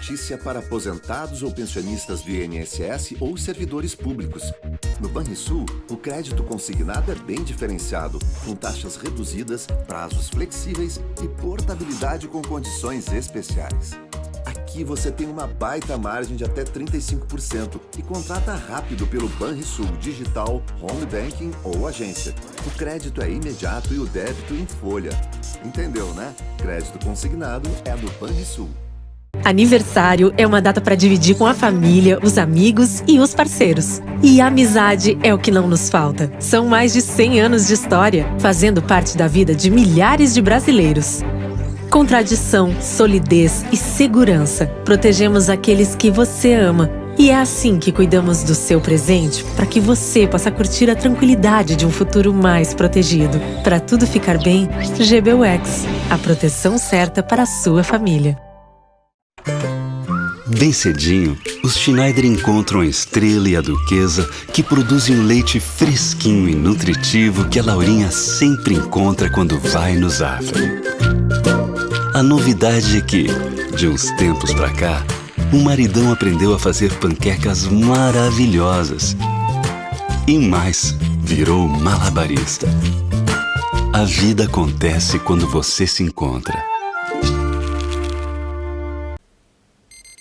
notícia para aposentados ou pensionistas do INSS ou servidores públicos. No Banrisul, o crédito consignado é bem diferenciado, com taxas reduzidas, prazos flexíveis e portabilidade com condições especiais. Aqui você tem uma baita margem de até 35% e contrata rápido pelo Banrisul Digital, Home Banking ou agência. O crédito é imediato e o débito em folha. Entendeu, né? Crédito consignado é do Banrisul. Aniversário é uma data para dividir com a família, os amigos e os parceiros. E a amizade é o que não nos falta. São mais de 100 anos de história, fazendo parte da vida de milhares de brasileiros. Com tradição, solidez e segurança, protegemos aqueles que você ama. E é assim que cuidamos do seu presente, para que você possa curtir a tranquilidade de um futuro mais protegido. Para tudo ficar bem, GBUX, a proteção certa para a sua família. Bem cedinho, os Schneider encontram a Estrela e a Duquesa, que produzem um leite fresquinho e nutritivo que a Laurinha sempre encontra quando vai no Zafari. A novidade é que, de uns tempos pra cá, o maridão aprendeu a fazer panquecas maravilhosas. E mais, virou malabarista. A vida acontece quando você se encontra.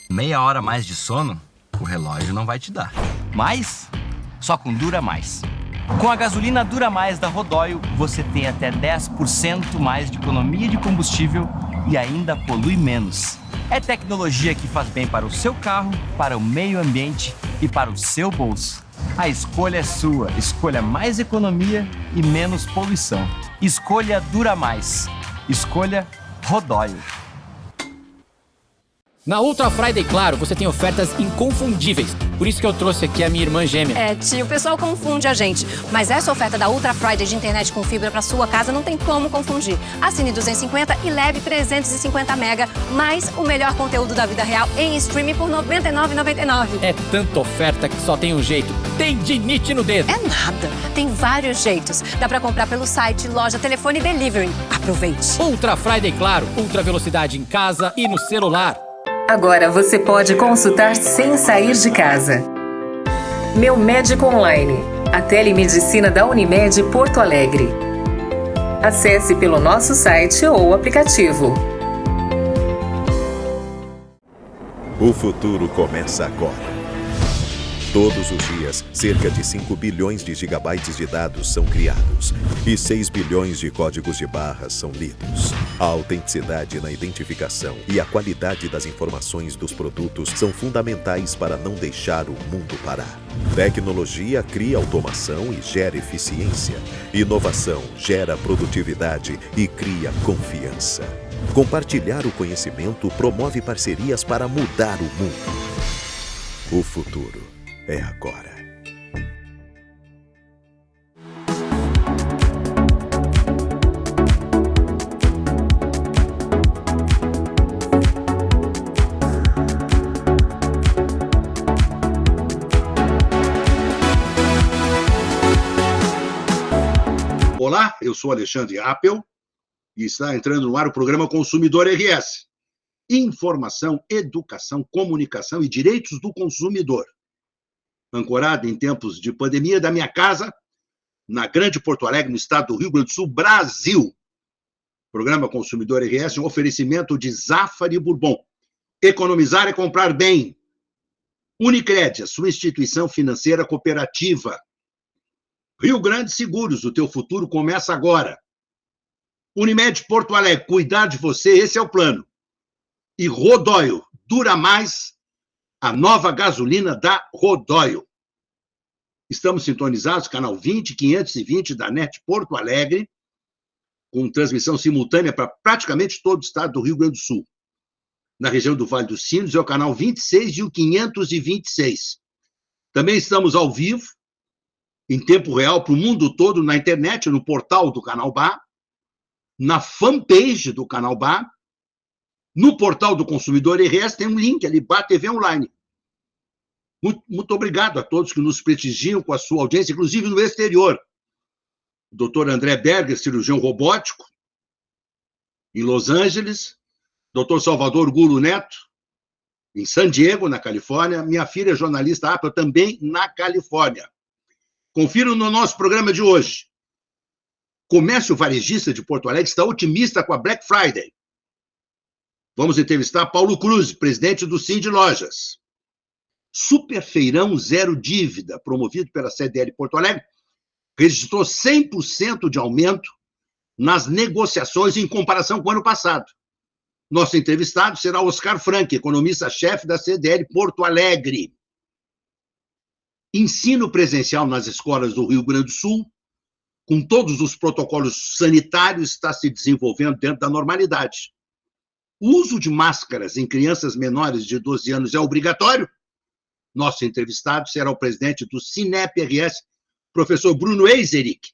Meia hora mais de sono, o relógio não vai te dar. Mas, só com Dura Mais. Com a gasolina Dura Mais da Rodóio, você tem até 10% mais de economia de combustível e ainda polui menos. É tecnologia que faz bem para o seu carro, para o meio ambiente e para o seu bolso. A escolha é sua. Escolha mais economia e menos poluição. Escolha Dura Mais. Escolha Rodóio. Na Ultra Friday, claro, você tem ofertas inconfundíveis. Por isso que eu trouxe aqui a minha irmã gêmea. Tio, o pessoal confunde a gente. Mas essa oferta da Ultra Friday de internet com fibra para sua casa não tem como confundir. Assine 250 e leve 350 mega, mais o melhor conteúdo da vida real em streaming por R$ 99,99. É tanta oferta que só tem um jeito. Tem dinite no dedo. É nada. Tem vários jeitos. Dá para comprar pelo site, loja, telefone e delivery. Aproveite. Ultra Friday, claro. Ultra velocidade em casa e no celular. Agora você pode consultar sem sair de casa. Meu Médico Online, a telemedicina da Unimed Porto Alegre. Acesse pelo nosso site ou aplicativo. O futuro começa agora. Todos os dias, cerca de 5 bilhões de gigabytes de dados são criados e 6 bilhões de códigos de barras são lidos. A autenticidade na identificação e a qualidade das informações dos produtos são fundamentais para não deixar o mundo parar. Tecnologia cria automação e gera eficiência. Inovação gera produtividade e cria confiança. Compartilhar o conhecimento promove parcerias para mudar o mundo. O futuro é agora. Olá, eu sou Alexandre Appel e está entrando no ar o programa Consumidor RS. Informação, educação, comunicação e direitos do consumidor. Ancorado em tempos de pandemia da minha casa, na Grande Porto Alegre, no estado do Rio Grande do Sul, Brasil. Programa Consumidor RS, um oferecimento de Zafari Bourbon. Economizar é comprar bem. Unicred, a sua instituição financeira cooperativa. Rio Grande Seguros, o teu futuro começa agora. Unimed Porto Alegre, cuidar de você, esse é o plano. E Rodóio, Dura Mais, a nova gasolina da Rodóio. Estamos sintonizados, canal 520 da NET Porto Alegre, com transmissão simultânea para praticamente todo o estado do Rio Grande do Sul. Na região do Vale dos Sinos é o canal 26 e o 526. Também estamos ao vivo, em tempo real, para o mundo todo, na internet, no portal do Canal Bar, na fanpage do Canal Bar, no portal do Consumidor RS, tem um link ali, Bar TV Online. Muito obrigado a todos que nos prestigiam com a sua audiência, inclusive no exterior. O doutor André Berger, cirurgião robótico, em Los Angeles, doutor Salvador Gulo Neto, em San Diego, na Califórnia. Minha filha é jornalista Apple, também na Califórnia. Confira no nosso programa de hoje. Comércio varejista de Porto Alegre está otimista com a Black Friday. Vamos entrevistar Paulo Cruz, presidente do Sind Lojas. Superfeirão Zero Dívida, promovido pela CDL Porto Alegre, registrou 100% de aumento nas negociações em comparação com o ano passado. Nosso entrevistado será Oscar Frank, economista-chefe da CDL Porto Alegre. Ensino presencial nas escolas do Rio Grande do Sul, com todos os protocolos sanitários, está se desenvolvendo dentro da normalidade. O uso de máscaras em crianças menores de 12 anos é obrigatório? Nosso entrevistado será o presidente do Cinep-RS, professor Bruno Eiseric.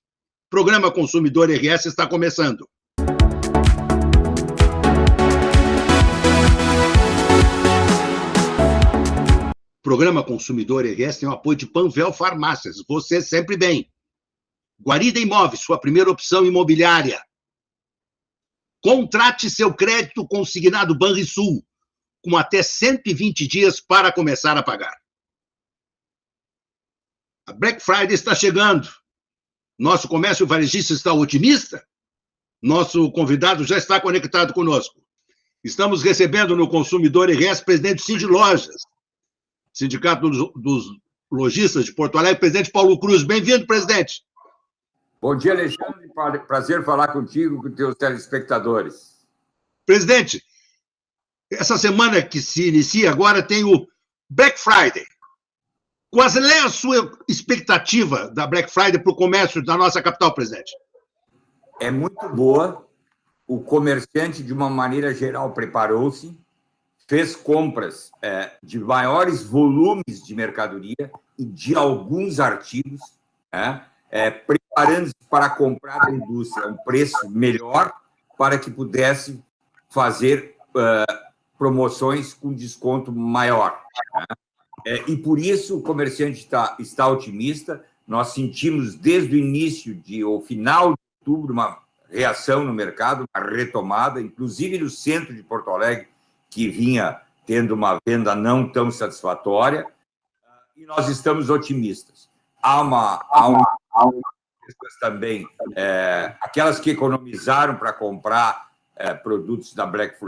Programa Consumidor RS está começando. Programa Consumidor RS tem o apoio de Panvel Farmácias. Você sempre bem. Guarida Imóveis, sua primeira opção imobiliária. Contrate seu crédito consignado Banrisul, com até 120 dias para começar a pagar. A Black Friday está chegando. Nosso comércio varejista está otimista? Nosso convidado já está conectado conosco. Estamos recebendo no Consumidor RS, presidente do Sind Lojas, Sindicato dos Lojistas de Porto Alegre, presidente Paulo Cruz. Bem-vindo, presidente. Bom dia, Alexandre. Prazer falar contigo, com teus telespectadores. Presidente, essa semana que se inicia agora tem o Black Friday. Qual é a sua expectativa da Black Friday para o comércio da nossa capital, presidente? É muito boa. O comerciante, de uma maneira geral, preparou-se, fez compras de maiores volumes de mercadoria e de alguns artigos, preparando-se para comprar da indústria a um preço melhor para que pudesse fazer promoções com desconto maior. E por isso o comerciante está otimista. Nós sentimos desde o início ou final de outubro uma reação no mercado, uma retomada, inclusive no centro de Porto Alegre, que vinha tendo uma venda não tão satisfatória, e nós estamos otimistas. Há pessoas também, aquelas que economizaram para comprar produtos na Black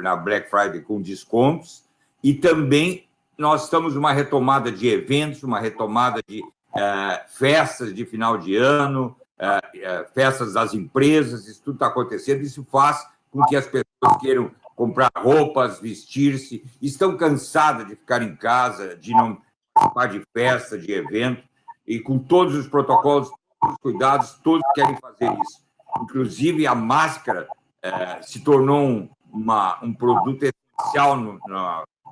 Friday com descontos, e também nós estamos numa retomada de eventos, uma retomada de festas de final de ano, festas das empresas, isso tudo está acontecendo, isso faz com que as pessoas queiram comprar roupas, vestir-se, estão cansadas de ficar em casa, de não participar de festa, de evento, e com todos os protocolos, todos os cuidados, todos querem fazer isso. Inclusive, a máscara se tornou um produto essencial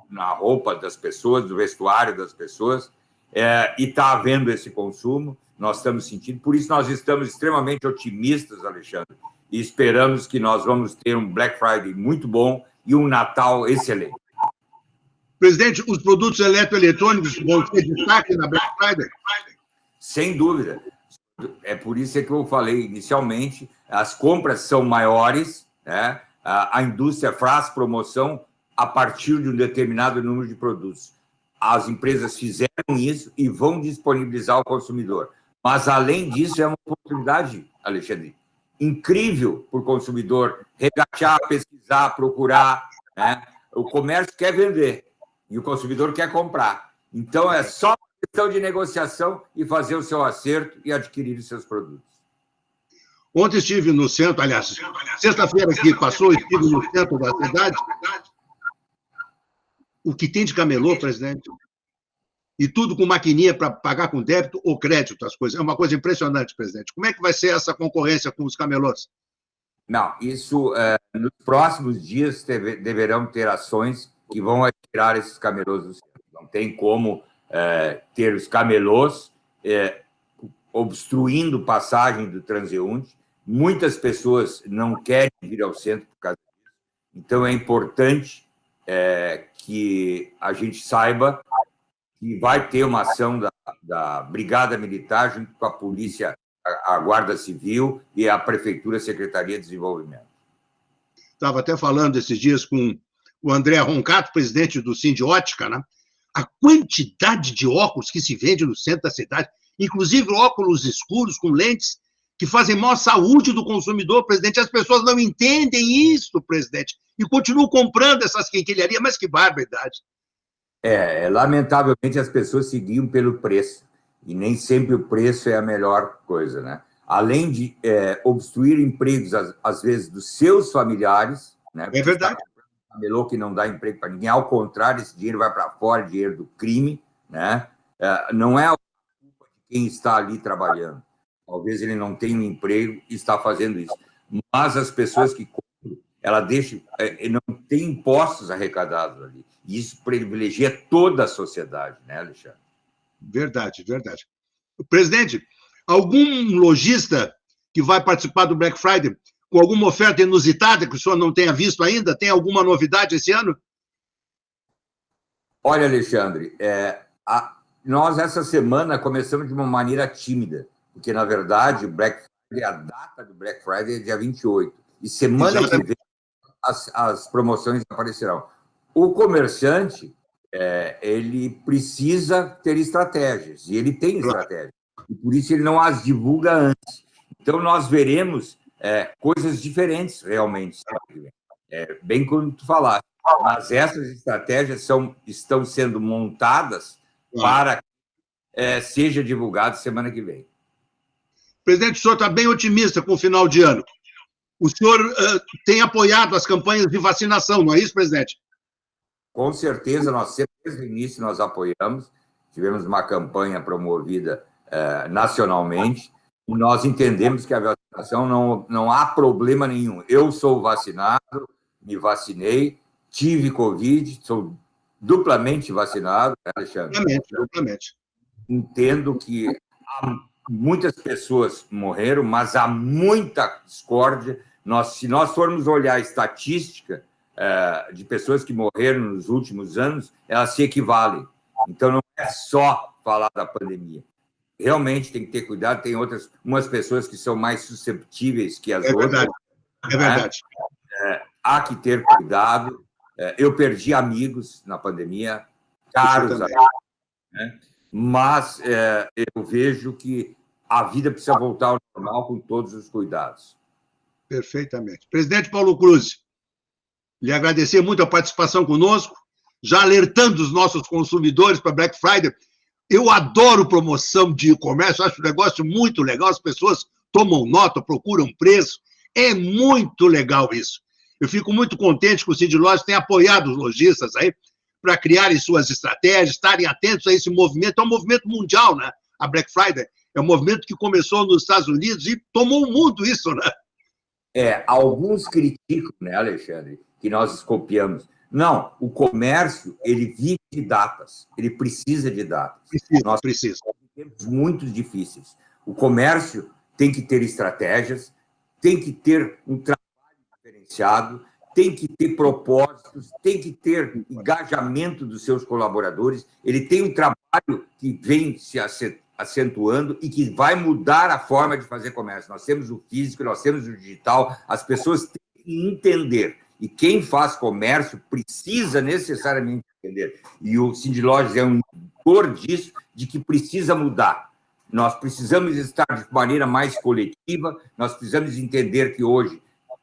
na roupa das pessoas, do vestuário das pessoas, e está havendo esse consumo, nós estamos sentindo, por isso nós estamos extremamente otimistas, Alexandre, e esperamos que nós vamos ter um Black Friday muito bom e um Natal excelente. Presidente, os produtos eletroeletrônicos vão ter destaque na Black Friday? Sem dúvida. É por isso que eu falei inicialmente, as compras são maiores, a indústria faz promoção a partir de um determinado número de produtos. As empresas fizeram isso e vão disponibilizar ao consumidor. Mas, além disso, é uma oportunidade, Alexandre, incrível para o consumidor regatear, pesquisar, procurar. O comércio quer vender e o consumidor quer comprar. Então, é só questão de negociação e fazer o seu acerto e adquirir os seus produtos. Ontem estive no centro, aliás, sexta-feira que passou, estive no centro da cidade. O que tem de camelô, presidente? E tudo com maquininha para pagar com débito ou crédito, as coisas. É uma coisa impressionante, presidente. Como é que vai ser essa concorrência com os camelôs? Não, isso, nos próximos dias, deverão ter ações que vão retirar esses camelôs do centro. Não tem como ter os camelôs obstruindo passagem do transeunte. Muitas pessoas não querem vir ao centro por causa disso. Então, é importante que a gente saiba que vai ter uma ação da Brigada Militar junto com a Polícia, a Guarda Civil e a Prefeitura, Secretaria de Desenvolvimento. Estava até falando esses dias com o André Roncato, presidente do Sindiótica, né? A quantidade de óculos que se vende no centro da cidade, inclusive óculos escuros com lentes que fazem mal à saúde do consumidor, presidente. As pessoas não entendem isso, presidente, e continuam comprando essas quinquilharias, mas que barbaridade. Lamentavelmente, as pessoas seguiam pelo preço, e nem sempre o preço é a melhor coisa, né? Além de obstruir empregos, às vezes, dos seus familiares, né? É verdade. Camelô que não dá emprego para ninguém, ao contrário, esse dinheiro vai para fora, dinheiro do crime, né? Não é a culpa de quem está ali trabalhando. Talvez ele não tenha um emprego e está fazendo isso. Mas as pessoas que compram, ela deixa, não tem impostos arrecadados ali. E isso privilegia toda a sociedade, né, Alexandre? Verdade, verdade. Presidente, algum lojista que vai participar do Black Friday com alguma oferta inusitada que o senhor não tenha visto ainda? Tem alguma novidade esse ano? Olha, Alexandre, nós essa semana começamos de uma maneira tímida, porque, na verdade, a data do Black Friday é dia 28, e semana que vem as promoções aparecerão. O comerciante, ele precisa ter estratégias, e ele tem estratégias, e por isso ele não as divulga antes. Então, nós veremos coisas diferentes, realmente, bem como tu falaste, mas essas estratégias estão sendo montadas para que seja divulgado semana que vem. Presidente, o senhor está bem otimista com o final de ano. O senhor tem apoiado as campanhas de vacinação, não é isso, presidente? Com certeza, desde o início nós apoiamos, tivemos uma campanha promovida nacionalmente, e nós entendemos que a vacinação não há problema nenhum. Eu sou vacinado, me vacinei, tive Covid, sou duplamente vacinado, né, Alexandre? Duplamente. Entendo que muitas pessoas morreram, mas há muita discórdia. Se nós formos olhar a estatística de pessoas que morreram nos últimos anos, elas se equivalem. Então, não é só falar da pandemia. Realmente tem que ter cuidado, tem umas pessoas que são mais susceptíveis que as outras. Verdade. É verdade. Há que ter cuidado. Eu perdi amigos na pandemia, caros amigos, né? Mas eu vejo que a vida precisa voltar ao normal com todos os cuidados. Perfeitamente. Presidente Paulo Cruz, lhe agradecer muito a participação conosco, já alertando os nossos consumidores para Black Friday. Eu adoro promoção de e-commerce, acho um negócio muito legal, as pessoas tomam nota, procuram preço, é muito legal isso. Eu fico muito contente que o Cindy Lojas tenha apoiado os lojistas aí para criarem suas estratégias, estarem atentos a esse movimento. É um movimento mundial, né? A Black Friday é um movimento que começou nos Estados Unidos e tomou o mundo isso, né? Alguns criticam, né, Alexandre, que nós copiamos. Não, o comércio, ele vive de datas, ele precisa de datas. Nós precisamos. Tempos muito difíceis. O comércio tem que ter estratégias, tem que ter um trabalho diferenciado, tem que ter propósitos, tem que ter engajamento dos seus colaboradores, ele tem um trabalho que vem se acentuando e que vai mudar a forma de fazer comércio. Nós temos o físico, nós temos o digital, as pessoas têm que entender. E quem faz comércio precisa necessariamente entender. E o Cindy Lojas é um indicador disso, de que precisa mudar. Nós precisamos estar de maneira mais coletiva, nós precisamos entender que hoje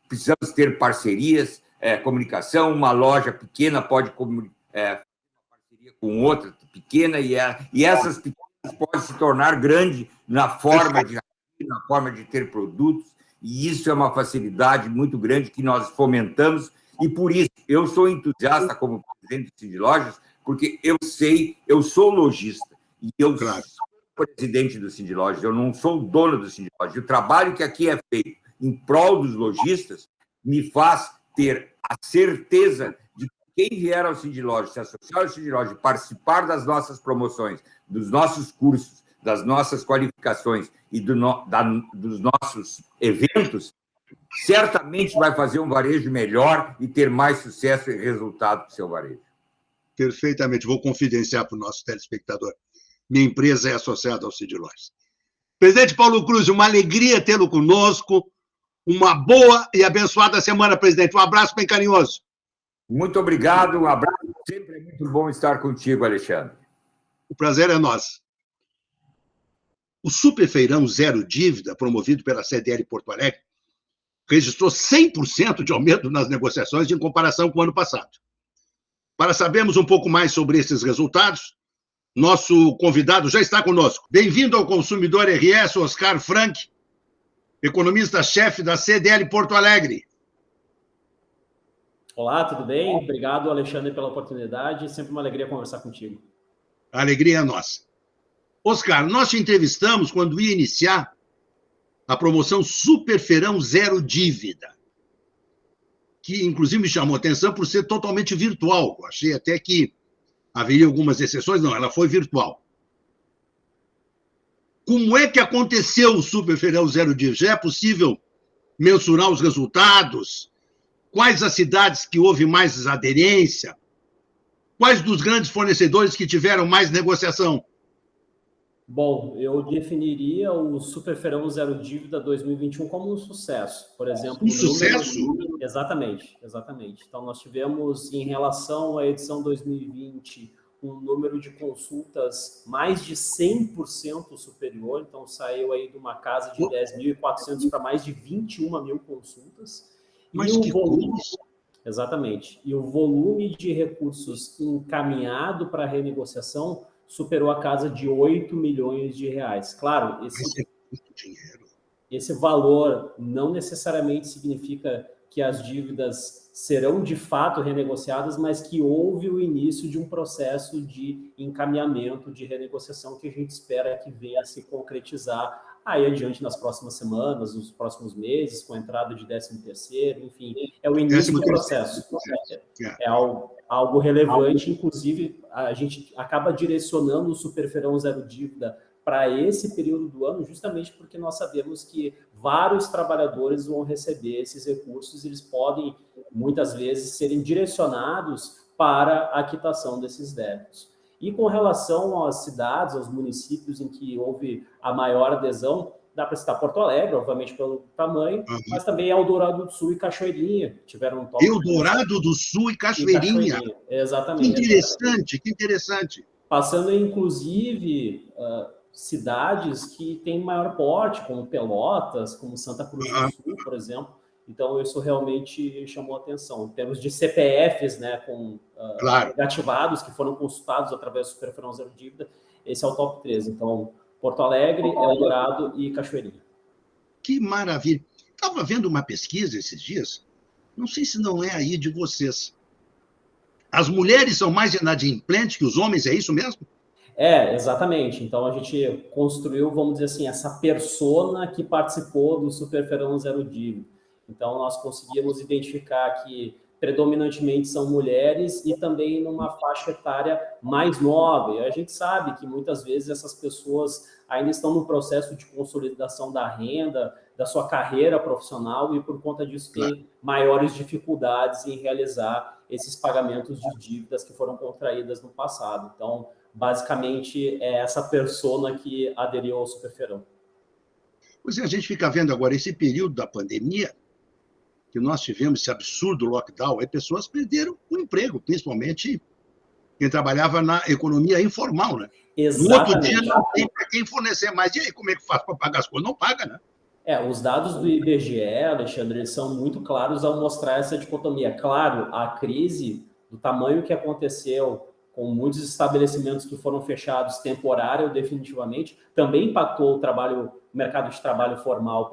precisamos ter parcerias, comunicação, uma loja pequena pode fazer parceria com outra pequena, e essas pequenas podem se tornar grandes na forma de ter produtos, e isso é uma facilidade muito grande que nós fomentamos, e por isso eu sou entusiasta como presidente do Cindy Lojas, porque eu sou lojista, e eu sou presidente do Cindy Lojas, eu não sou dono do Cindy Lojas. O trabalho que aqui é feito em prol dos lojistas me faz ter a certeza de que quem vier ao Cindy Lojas, se associar ao Cindy Lojas, participar das nossas promoções, dos nossos cursos, das nossas qualificações e dos nossos eventos, certamente vai fazer um varejo melhor e ter mais sucesso e resultado para o seu varejo. Perfeitamente. Vou confidenciar para o nosso telespectador. Minha empresa é associada ao Cindy Lojas. Presidente Paulo Cruz, uma alegria tê-lo conosco. Uma boa e abençoada semana, presidente. Um abraço bem carinhoso. Muito obrigado, um abraço. Sempre é muito bom estar contigo, Alexandre. O prazer é nosso. O Superfeirão Zero Dívida, promovido pela CDL Porto Alegre, registrou 100% de aumento nas negociações em comparação com o ano passado. Para sabermos um pouco mais sobre esses resultados, nosso convidado já está conosco. Bem-vindo ao Consumidor RS, Oscar Frank, economista-chefe da CDL Porto Alegre. Olá, tudo bem? Obrigado, Alexandre, pela oportunidade. Sempre uma alegria conversar contigo. A alegria é nossa. Oscar, nós te entrevistamos quando ia iniciar a promoção Superfeirão Zero Dívida, que inclusive me chamou a atenção por ser totalmente virtual. Eu achei até que haveria algumas exceções, não, ela foi virtual. Como é que aconteceu o Superfeirão Zero Dívida? Já é possível mensurar os resultados? Quais as cidades que houve mais aderência? Quais dos grandes fornecedores que tiveram mais negociação? Bom, eu definiria o Superfeirão Zero Dívida 2021 como um sucesso, por exemplo. Um sucesso? Exatamente. Então, nós tivemos, em relação à edição 2020, um número de consultas mais de 100% superior, então saiu aí de uma casa de 10.400 para mais de 21 mil consultas. Mas e o que volume, coisa! exatamente. E o volume de recursos encaminhado para renegociação superou a casa de 8 milhões de reais. Claro, esse valor não necessariamente significa que as dívidas serão de fato renegociadas, mas que houve o início de um processo de encaminhamento, de renegociação, que a gente espera que venha a se concretizar aí adiante nas próximas semanas, nos próximos meses, com a entrada de 13º, enfim, é o início do processo. É algo relevante, inclusive a gente acaba direcionando o Superfeirão Zero Dívida para esse período do ano, justamente porque nós sabemos que vários trabalhadores vão receber esses recursos e eles podem, muitas vezes, serem direcionados para a quitação desses débitos. E com relação às cidades, aos municípios em que houve a maior adesão, dá para citar Porto Alegre, obviamente pelo tamanho, mas também Eldorado do Sul e Cachoeirinha tiveram um top. Eldorado do Sul e Cachoeirinha. Exatamente. Que interessante. Passando, inclusive, cidades que têm maior porte, como Pelotas, como Santa Cruz do Sul, por exemplo. Então, isso realmente chamou a atenção. Em termos de CPFs, né, negativados, que foram consultados através do Superfeirão Zero Dívida, esse é o top 3. Então, Porto Alegre, Eldorado e Cachoeirinha. Que maravilha. Estava vendo uma pesquisa esses dias, não sei se não é aí de vocês. As mulheres são mais inadimplentes que os homens, é isso mesmo? Exatamente. Então, a gente construiu, vamos dizer assim, essa persona que participou do Superfeirão Zero Dívida. Então, nós conseguimos identificar que predominantemente são mulheres e também numa faixa etária mais nova. E a gente sabe que muitas vezes essas pessoas ainda estão no processo de consolidação da renda, da sua carreira profissional e por conta disso têm maiores dificuldades em realizar esses pagamentos de dívidas que foram contraídas no passado. Então, basicamente, é essa persona que aderiu ao Superfeirão. Pois é, a gente fica vendo agora esse período da pandemia, que nós tivemos esse absurdo lockdown, aí pessoas perderam o emprego, principalmente quem trabalhava na economia informal, né? Exatamente. No outro dia não tem para quem fornecer mais. E aí, como é que faz para pagar as coisas? Não paga, né? Os dados do IBGE, Alexandre, eles são muito claros ao mostrar essa dicotomia. Claro, a crise, do tamanho que aconteceu, com muitos estabelecimentos que foram fechados temporário ou definitivamente, também impactou o mercado de trabalho formal,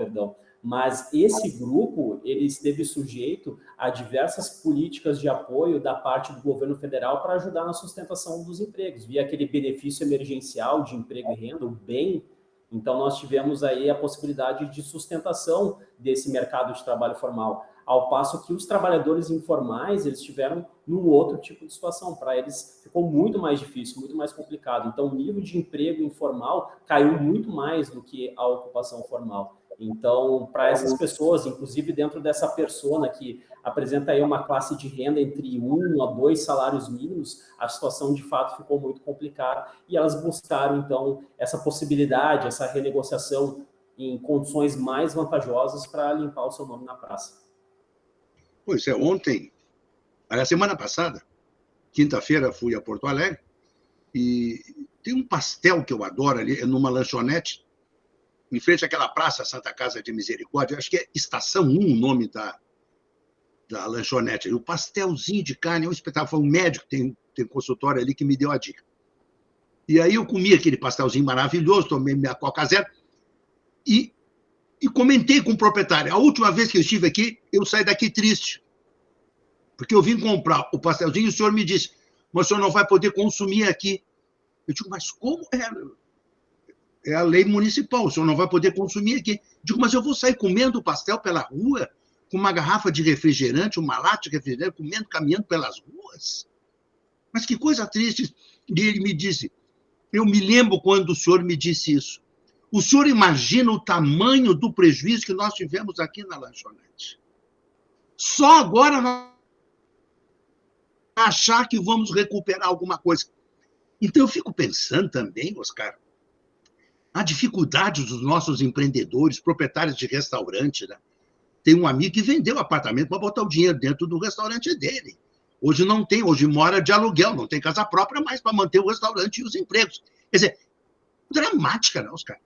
Mas esse grupo, ele esteve sujeito a diversas políticas de apoio da parte do governo federal para ajudar na sustentação dos empregos, via aquele benefício emergencial de emprego e renda, o BEM. Então, nós tivemos aí a possibilidade de sustentação desse mercado de trabalho formal, ao passo que os trabalhadores informais, eles tiveram num outro tipo de situação. Para eles ficou muito mais difícil, muito mais complicado. Então, o nível de emprego informal caiu muito mais do que a ocupação formal. Então, para essas pessoas, inclusive dentro dessa persona que apresenta aí uma classe de renda entre 1 a 2 salários mínimos, a situação de fato ficou muito complicada e elas buscaram, então, essa possibilidade, essa renegociação em condições mais vantajosas para limpar o seu nome na praça. Pois é, ontem A semana passada, quinta-feira, fui a Porto Alegre e tem um pastel que eu adoro ali, numa lanchonete, em frente àquela praça Santa Casa de Misericórdia, acho que é Estação 1 o nome da lanchonete. O pastelzinho de carne é um espetáculo. Foi um médico que tem consultório ali que me deu a dica. E aí eu comi aquele pastelzinho maravilhoso, tomei minha Coca Zero e comentei com o proprietário. A última vez que eu estive aqui, eu saí daqui triste. Porque eu vim comprar o pastelzinho e o senhor me disse, mas o senhor não vai poder consumir aqui. Eu digo, mas como é a lei municipal, o senhor não vai poder consumir aqui. Eu digo, mas eu vou sair comendo pastel pela rua, com uma garrafa de refrigerante, uma lata de refrigerante, caminhando pelas ruas? Mas que coisa triste. E ele me disse, eu me lembro quando o senhor me disse isso. O senhor imagina o tamanho do prejuízo que nós tivemos aqui na lanchonete. Só agora nós achar que vamos recuperar alguma coisa. Então, eu fico pensando também, Oscar, a dificuldade dos nossos empreendedores, proprietários de restaurante, né? Tem um amigo que vendeu apartamento para botar o dinheiro dentro do restaurante dele. Hoje não tem, hoje mora de aluguel, não tem casa própria, mas para manter o restaurante e os empregos. Quer dizer, dramática, né, Oscar?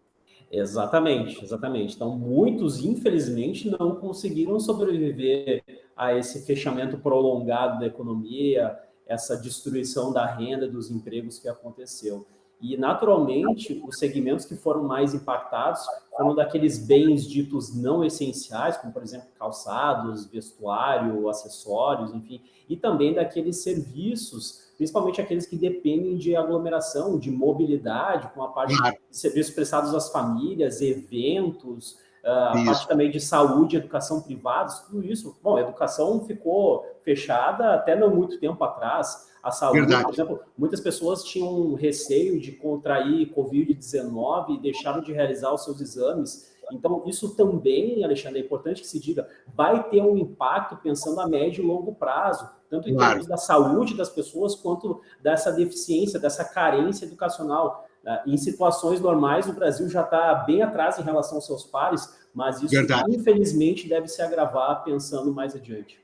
Exatamente, exatamente. Então, muitos, infelizmente, não conseguiram sobreviver a esse fechamento prolongado da economia, essa destruição da renda, dos empregos que aconteceu. E, naturalmente, os segmentos que foram mais impactados foram daqueles bens ditos não essenciais, como, por exemplo, calçados, vestuário, acessórios, enfim, e também daqueles serviços, principalmente aqueles que dependem de aglomeração, de mobilidade, com a parte de serviços prestados às famílias, eventos, a parte também de saúde, educação privados, tudo isso. Bom, a educação ficou fechada até não muito tempo atrás. A saúde, por exemplo, muitas pessoas tinham receio de contrair Covid-19 e deixaram de realizar os seus exames. Então, isso também, Alexandre, é importante que se diga, vai ter um impacto pensando a médio e longo prazo, tanto em termos da saúde das pessoas, quanto dessa deficiência, dessa carência educacional. Em situações normais, o Brasil já está bem atrás em relação aos seus pares, mas isso, infelizmente, deve se agravar pensando mais adiante.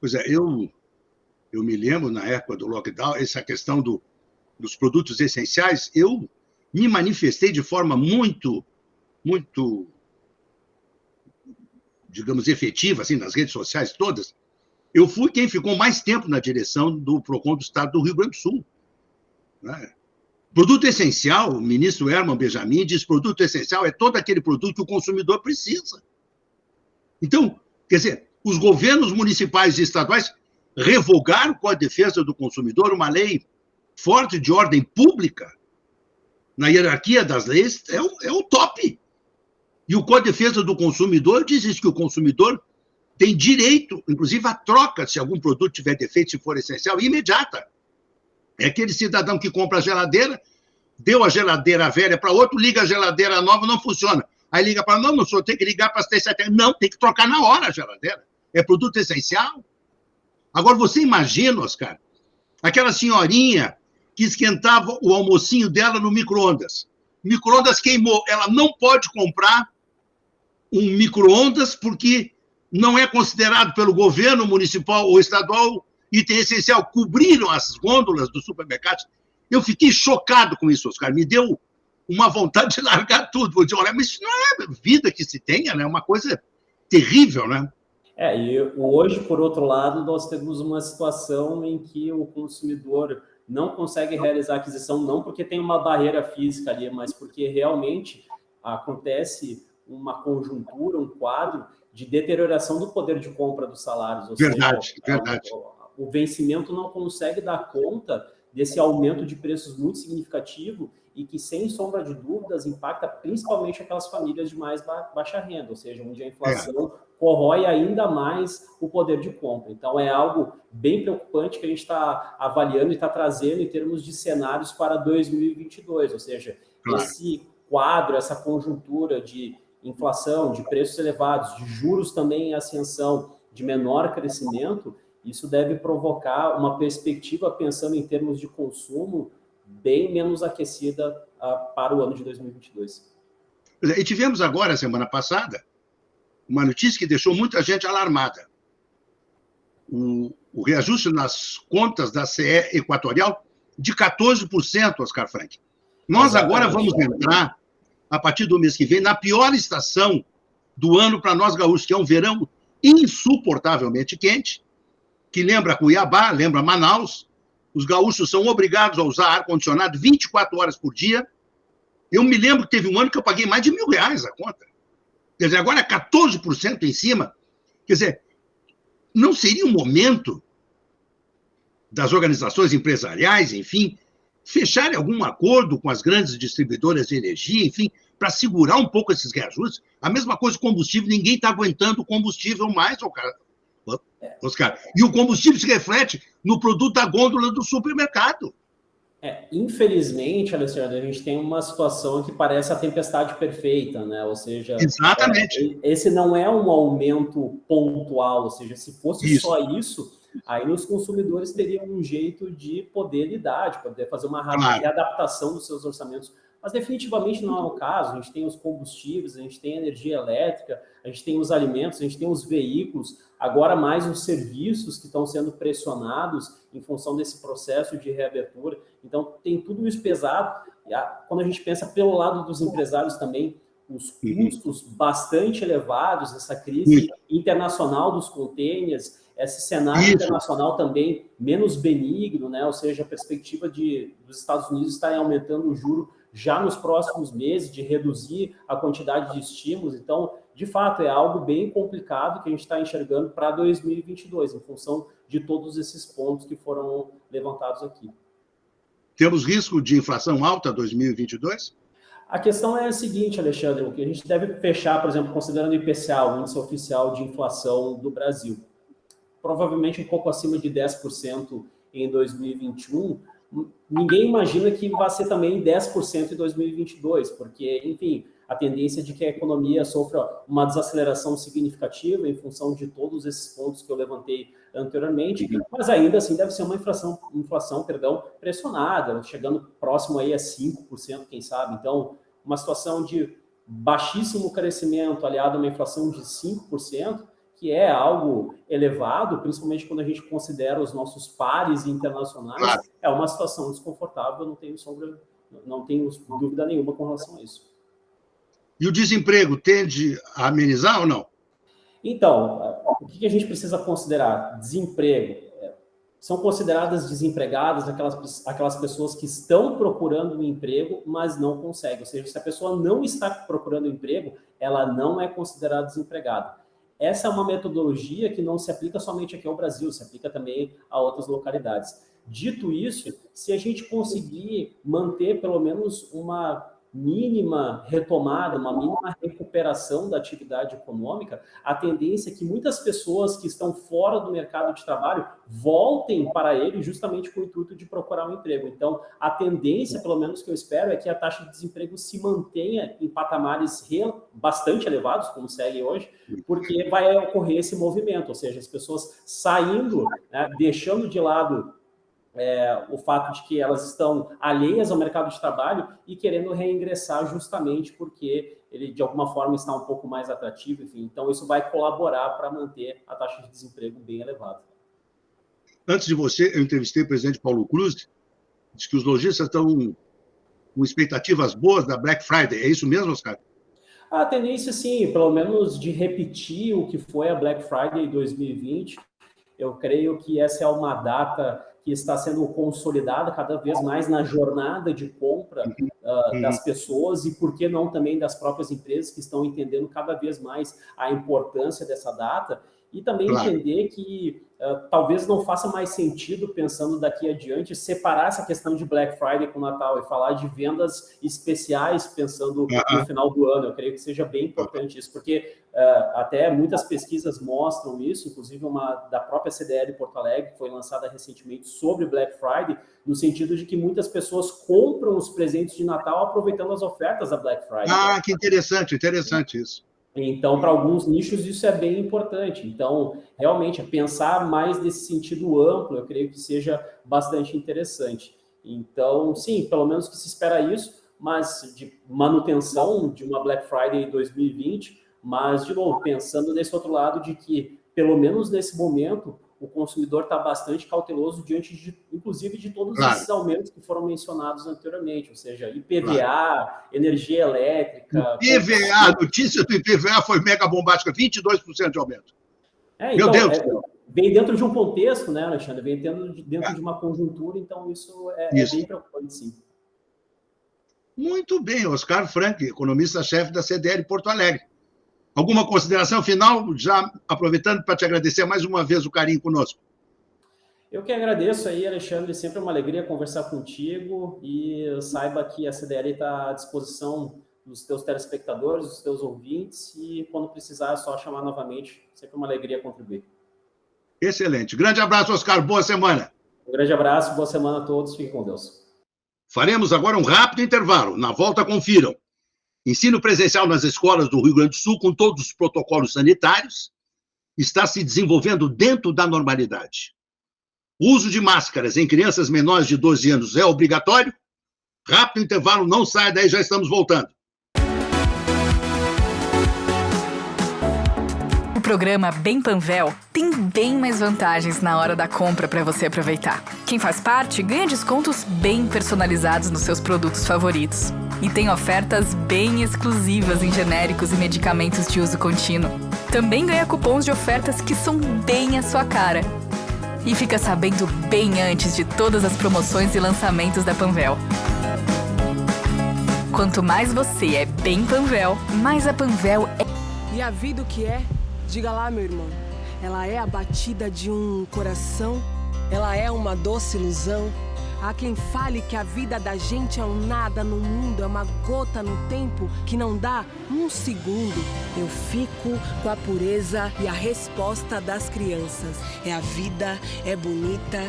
Pois é, eu me lembro, na época do lockdown, essa questão dos produtos essenciais, eu me manifestei de forma muito, digamos, efetiva, assim, nas redes sociais todas. Eu fui quem ficou mais tempo na direção do PROCON do Estado do Rio Grande do Sul. Né? Produto essencial, o ministro Herman Benjamin diz, produto essencial é todo aquele produto que o consumidor precisa. Então, quer dizer, os governos municipais e estaduais revogaram com a defesa do consumidor uma lei forte de ordem pública, na hierarquia das leis, é o top. E o Código de Defesa do Consumidor diz isso, que o consumidor tem direito, inclusive, à troca, se algum produto tiver defeito, se for essencial, imediata. É aquele cidadão que compra a geladeira, deu a geladeira velha para outro, liga a geladeira nova, não funciona. Aí liga para não, o senhor tem que ligar para as TCT. Não, tem que trocar na hora a geladeira. É produto essencial. Agora, você imagina, Oscar, aquela senhorinha que esquentava o almocinho dela no micro-ondas. O micro-ondas queimou. Ela não pode comprar um micro-ondas porque não é considerado pelo governo municipal ou estadual item essencial. Cobriram as gôndolas dos supermercados. Eu fiquei chocado com isso, Oscar. Me deu uma vontade de largar tudo. Vou dizer, olha, mas isso não é vida que se tenha, né? É uma coisa terrível, né? E hoje, por outro lado, nós temos uma situação em que o consumidor não consegue realizar a aquisição, não porque tem uma barreira física ali, mas porque realmente acontece uma conjuntura, um quadro de deterioração do poder de compra dos salários. Ou verdade. O vencimento não consegue dar conta desse aumento de preços muito significativo e que, sem sombra de dúvidas, impacta principalmente aquelas famílias de mais baixa renda, ou seja, onde a inflação corrói ainda mais o poder de compra. Então, é algo bem preocupante que a gente está avaliando e está trazendo em termos de cenários para 2022, ou seja, esse quadro, essa conjuntura de inflação, de preços elevados, de juros também em ascensão, de menor crescimento, isso deve provocar uma perspectiva, pensando em termos de consumo, bem menos aquecida para o ano de 2022. E tivemos agora, semana passada, uma notícia que deixou muita gente alarmada. O o reajuste nas contas da CE Equatorial de 14%, Oscar Frank. Nós agora vamos entrar, a partir do mês que vem, na pior estação do ano para nós gaúchos, que é um verão insuportavelmente quente, que lembra Cuiabá, lembra Manaus. Os gaúchos são obrigados a usar ar-condicionado 24 horas por dia. Eu me lembro que teve um ano que eu paguei mais de R$1.000 a conta. Quer dizer, agora é 14% em cima. Quer dizer, não seria um momento das organizações empresariais, enfim, fecharem algum acordo com as grandes distribuidoras de energia, enfim, para segurar um pouco esses reajustes? A mesma coisa com combustível, ninguém está aguentando o combustível mais, Oscar. E o combustível se reflete no produto da gôndola do supermercado. Infelizmente, Alessandro, a gente tem uma situação que parece a tempestade perfeita, né? Ou seja, exatamente. Esse não é um aumento pontual, ou seja, se fosse só isso, aí os consumidores teriam um jeito de poder lidar, de poder fazer uma readaptação dos seus orçamentos. Mas definitivamente não é o caso. A gente tem os combustíveis, a gente tem a energia elétrica, a gente tem os alimentos, a gente tem os veículos, agora mais os serviços que estão sendo pressionados em função desse processo de reabertura. Então, tem tudo isso pesado. Quando a gente pensa pelo lado dos empresários também, os custos bastante elevados, essa crise internacional dos containers, esse cenário internacional também menos benigno, né? Ou seja, a perspectiva dos Estados Unidos estarem aumentando o juro já nos próximos meses, de reduzir a quantidade de estímulos. Então, de fato, é algo bem complicado que a gente está enxergando para 2022, em função de todos esses pontos que foram levantados aqui. Temos risco de inflação alta 2022? A questão é a seguinte, Alexandre, o que a gente deve fechar, por exemplo, considerando o IPCA, o Índice Oficial de Inflação do Brasil, provavelmente um pouco acima de 10% em 2021, ninguém imagina que vai ser também 10% em 2022, porque, enfim, a tendência de que a economia sofra uma desaceleração significativa em função de todos esses pontos que eu levantei anteriormente, mas ainda assim deve ser uma inflação pressionada, chegando próximo aí a 5%, quem sabe. Então, uma situação de baixíssimo crescimento aliado a uma inflação de 5%, que é algo elevado, principalmente quando a gente considera os nossos pares internacionais, é uma situação desconfortável, não tenho dúvida nenhuma com relação a isso. E o desemprego tende a amenizar ou não? Então, o que a gente precisa considerar? Desemprego. São consideradas desempregadas aquelas pessoas que estão procurando um emprego, mas não conseguem. Ou seja, se a pessoa não está procurando um emprego, ela não é considerada desempregada. Essa é uma metodologia que não se aplica somente aqui ao Brasil, se aplica também a outras localidades. Dito isso, se a gente conseguir manter pelo menos uma mínima retomada, uma mínima recuperação da atividade econômica, a tendência é que muitas pessoas que estão fora do mercado de trabalho voltem para ele justamente com o intuito de procurar um emprego. Então, a tendência, pelo menos que eu espero, é que a taxa de desemprego se mantenha em patamares bastante elevados, como segue hoje, porque vai ocorrer esse movimento, ou seja, as pessoas saindo, né, deixando de lado o fato de que elas estão alheias ao mercado de trabalho e querendo reingressar justamente porque ele, de alguma forma, está um pouco mais atrativo, enfim. Então, isso vai colaborar para manter a taxa de desemprego bem elevada. Antes de você, eu entrevistei o presidente Paulo Cruz, disse que os lojistas estão com expectativas boas da Black Friday. É isso mesmo, Oscar? A tendência, sim, pelo menos de repetir o que foi a Black Friday 2020. Eu creio que essa é uma data que está sendo consolidada cada vez mais na jornada de compra das pessoas e, por que não, também das próprias empresas que estão entendendo cada vez mais a importância dessa data e também entender que talvez não faça mais sentido, pensando daqui adiante, separar essa questão de Black Friday com o Natal e falar de vendas especiais pensando no final do ano. Eu creio que seja bem importante isso, porque até muitas pesquisas mostram isso, inclusive uma da própria CDL Porto Alegre, que foi lançada recentemente sobre Black Friday, no sentido de que muitas pessoas compram os presentes de Natal aproveitando as ofertas da Black Friday. Que interessante isso. Então, para alguns nichos, isso é bem importante. Então, realmente, pensar mais nesse sentido amplo, eu creio que seja bastante interessante. Então, sim, pelo menos que se espera isso, mas de manutenção de uma Black Friday 2020, mas, de novo, pensando nesse outro lado de que, pelo menos nesse momento, o consumidor está bastante cauteloso diante, inclusive, de todos esses aumentos que foram mencionados anteriormente, ou seja, IPVA, energia elétrica... IPVA, a notícia do IPVA foi mega bombástica, 22% de aumento. Meu Deus! Vem dentro de um contexto, né, Alexandre? Vem dentro de uma conjuntura, então isso é bem preocupante, sim. Muito bem, Oscar Frank, economista-chefe da CDL Porto Alegre. Alguma consideração final, já aproveitando para te agradecer mais uma vez o carinho conosco? Eu que agradeço aí, Alexandre, sempre uma alegria conversar contigo e saiba que a CDL está à disposição dos teus telespectadores, dos teus ouvintes e quando precisar é só chamar novamente, sempre uma alegria contribuir. Excelente. Grande abraço, Oscar, boa semana. Um grande abraço, boa semana a todos, fiquem com Deus. Faremos agora um rápido intervalo, na volta confiram. Ensino presencial nas escolas do Rio Grande do Sul, com todos os protocolos sanitários, está se desenvolvendo dentro da normalidade. O uso de máscaras em crianças menores de 12 anos é obrigatório? Rápido intervalo, não saia daí, já estamos voltando. O programa Bem Panvel tem bem mais vantagens na hora da compra para você aproveitar. Quem faz parte ganha descontos bem personalizados nos seus produtos favoritos. E tem ofertas bem exclusivas em genéricos e medicamentos de uso contínuo. Também ganha cupons de ofertas que são bem a sua cara. E fica sabendo bem antes de todas as promoções e lançamentos da Panvel. Quanto mais você é Bem Panvel, mais a Panvel é... E a vida o que é? Diga lá, meu irmão. Ela é a batida de um coração? Ela é uma doce ilusão? Há quem fale que a vida da gente é um nada no mundo, é uma gota no tempo que não dá um segundo. Eu fico com a pureza e a resposta das crianças. É a vida, é bonita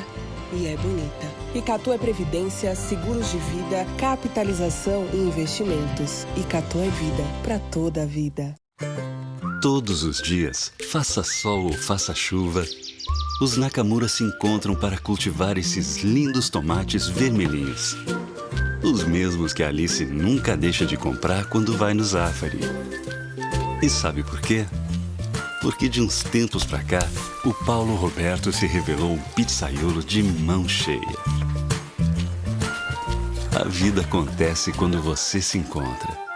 e é bonita. Icatu é previdência, seguros de vida, capitalização e investimentos. Icatu é vida, para toda a vida. Todos os dias, faça sol ou faça chuva, os Nakamura se encontram para cultivar esses lindos tomates vermelhinhos. Os mesmos que a Alice nunca deixa de comprar quando vai no Zafari. E sabe por quê? Porque de uns tempos pra cá, o Paulo Roberto se revelou um pizzaiolo de mão cheia. A vida acontece quando você se encontra.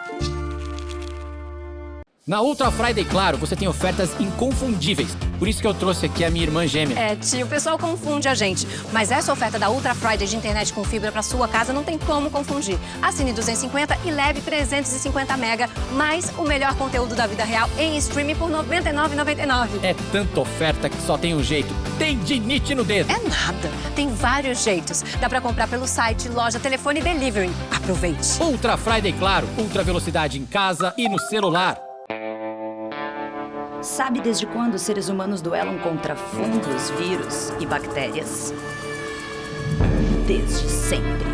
Na Ultra Friday, claro, você tem ofertas inconfundíveis. Por isso que eu trouxe aqui a minha irmã gêmea. Tio, o pessoal confunde a gente. Mas essa oferta da Ultra Friday de internet com fibra para sua casa não tem como confundir. Assine 250 e leve 350 mega, mais o melhor conteúdo da vida real em streaming por R$ 99,99. É tanta oferta que só tem um jeito. Tem dinite no dedo. É nada. Tem vários jeitos. Dá para comprar pelo site, loja, telefone e delivery. Aproveite. Ultra Friday, claro. Ultra velocidade em casa e no celular. Sabe desde quando os seres humanos duelam contra fungos, vírus e bactérias? Desde sempre.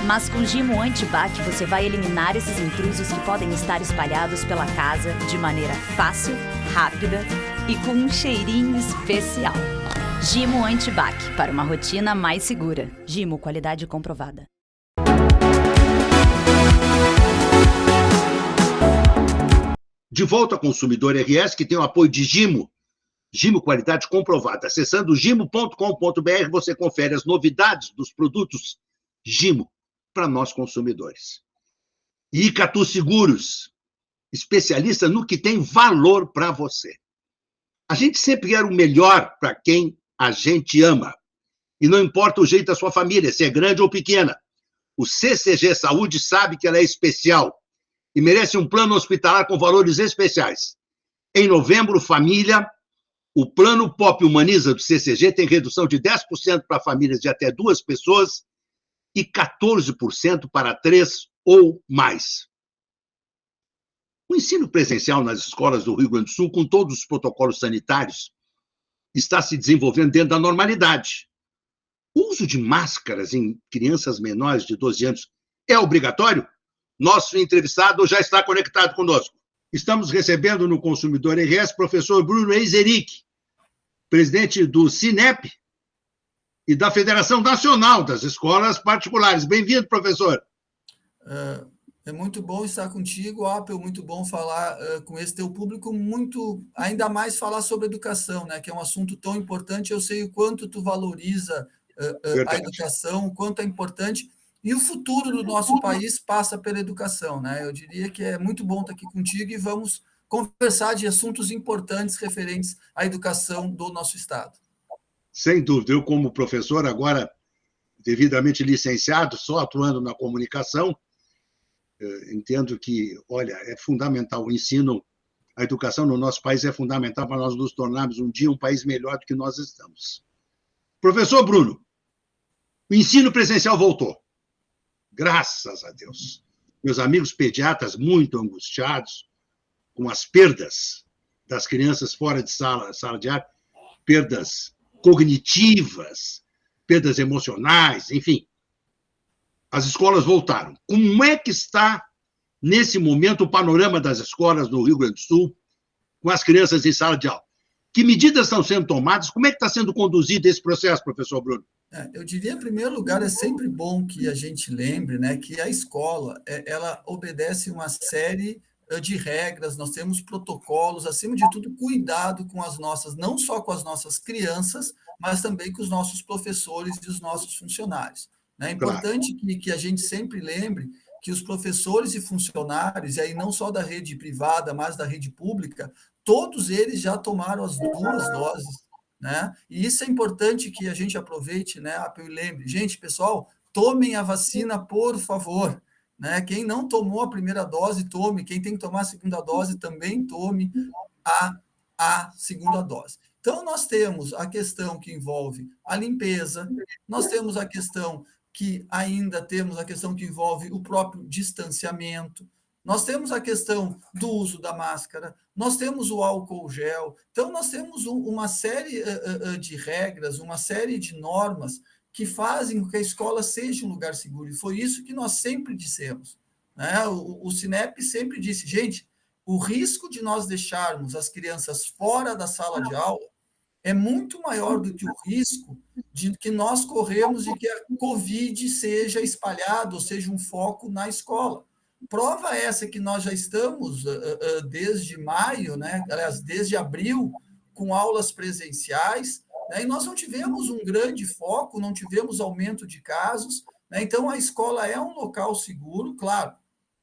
Mas com Gimo Antibac você vai eliminar esses intrusos que podem estar espalhados pela casa de maneira fácil, rápida e com um cheirinho especial. Gimo Antibac, para uma rotina mais segura. Gimo, qualidade comprovada. De volta ao Consumidor RS, que tem o apoio de Gimo. Gimo, qualidade comprovada. Acessando gimo.com.br, você confere as novidades dos produtos Gimo para nós consumidores. E Icatu Seguros, especialista no que tem valor para você. A gente sempre quer o melhor para quem a gente ama. E não importa o jeito da sua família, se é grande ou pequena. O CCG Saúde sabe que ela é especial e merece um plano hospitalar com valores especiais. Em novembro, família, o plano Pop Humaniza do CCG tem redução de 10% para famílias de até 2 pessoas e 14% para 3 ou mais. O ensino presencial nas escolas do Rio Grande do Sul, com todos os protocolos sanitários, está se desenvolvendo dentro da normalidade. O uso de máscaras em crianças menores de 12 anos é obrigatório? Nosso entrevistado já está conectado conosco. Estamos recebendo no Consumidor RS professor Bruno Eizeric, presidente do CINEP e da Federação Nacional das Escolas Particulares. Bem-vindo, professor. É muito bom estar contigo, Apple, muito bom falar com esse teu público, ainda mais falar sobre educação, né, que é um assunto tão importante. Eu sei o quanto tu valoriza a educação, o quanto é importante, e o futuro do nosso país passa pela educação, né? Eu diria que é muito bom estar aqui contigo e vamos conversar de assuntos importantes referentes à educação do nosso Estado. Sem dúvida. Eu, como professor, agora devidamente licenciado, só atuando na comunicação, entendo que, olha, é fundamental o ensino, a educação no nosso país é fundamental para nós nos tornarmos um dia um país melhor do que nós estamos. Professor Bruno, o ensino presencial voltou. Graças a Deus. Meus amigos pediatras muito angustiados com as perdas das crianças fora de sala de aula, perdas cognitivas, perdas emocionais, enfim. As escolas voltaram. Como é que está, nesse momento, o panorama das escolas no Rio Grande do Sul, com as crianças em sala de aula? Que medidas estão sendo tomadas? Como é que está sendo conduzido esse processo, professor Bruno? Eu diria, em primeiro lugar, é sempre bom que a gente lembre, né, que a escola ela obedece uma série de regras, nós temos protocolos, acima de tudo, cuidado com as nossas, não só com as nossas crianças, mas também com os nossos professores e os nossos funcionários. É importante que a gente sempre lembre que os professores e funcionários, e aí não só da rede privada, mas da rede pública, todos eles já tomaram as 2 doses, né? E isso é importante que a gente aproveite, né, e lembre. Gente, pessoal, tomem a vacina, por favor, né? Quem não tomou a primeira dose, tome. Quem tem que tomar a segunda dose, também tome a segunda dose. Então, nós temos a questão que envolve a limpeza, nós temos a questão que envolve o próprio distanciamento, nós temos a questão do uso da máscara, nós temos o álcool gel. Então, nós temos uma série de regras, uma série de normas que fazem com que a escola seja um lugar seguro. E foi isso que nós sempre dissemos, né? O Cinep sempre disse, gente, o risco de nós deixarmos as crianças fora da sala de aula é muito maior do que o risco de que nós corremos de que a Covid seja espalhada, ou seja, um foco na escola. Prova essa que nós já estamos, desde maio, né? Aliás, desde abril, com aulas presenciais, né? E nós não tivemos um grande foco, não tivemos aumento de casos, né? Então, a escola é um local seguro, claro,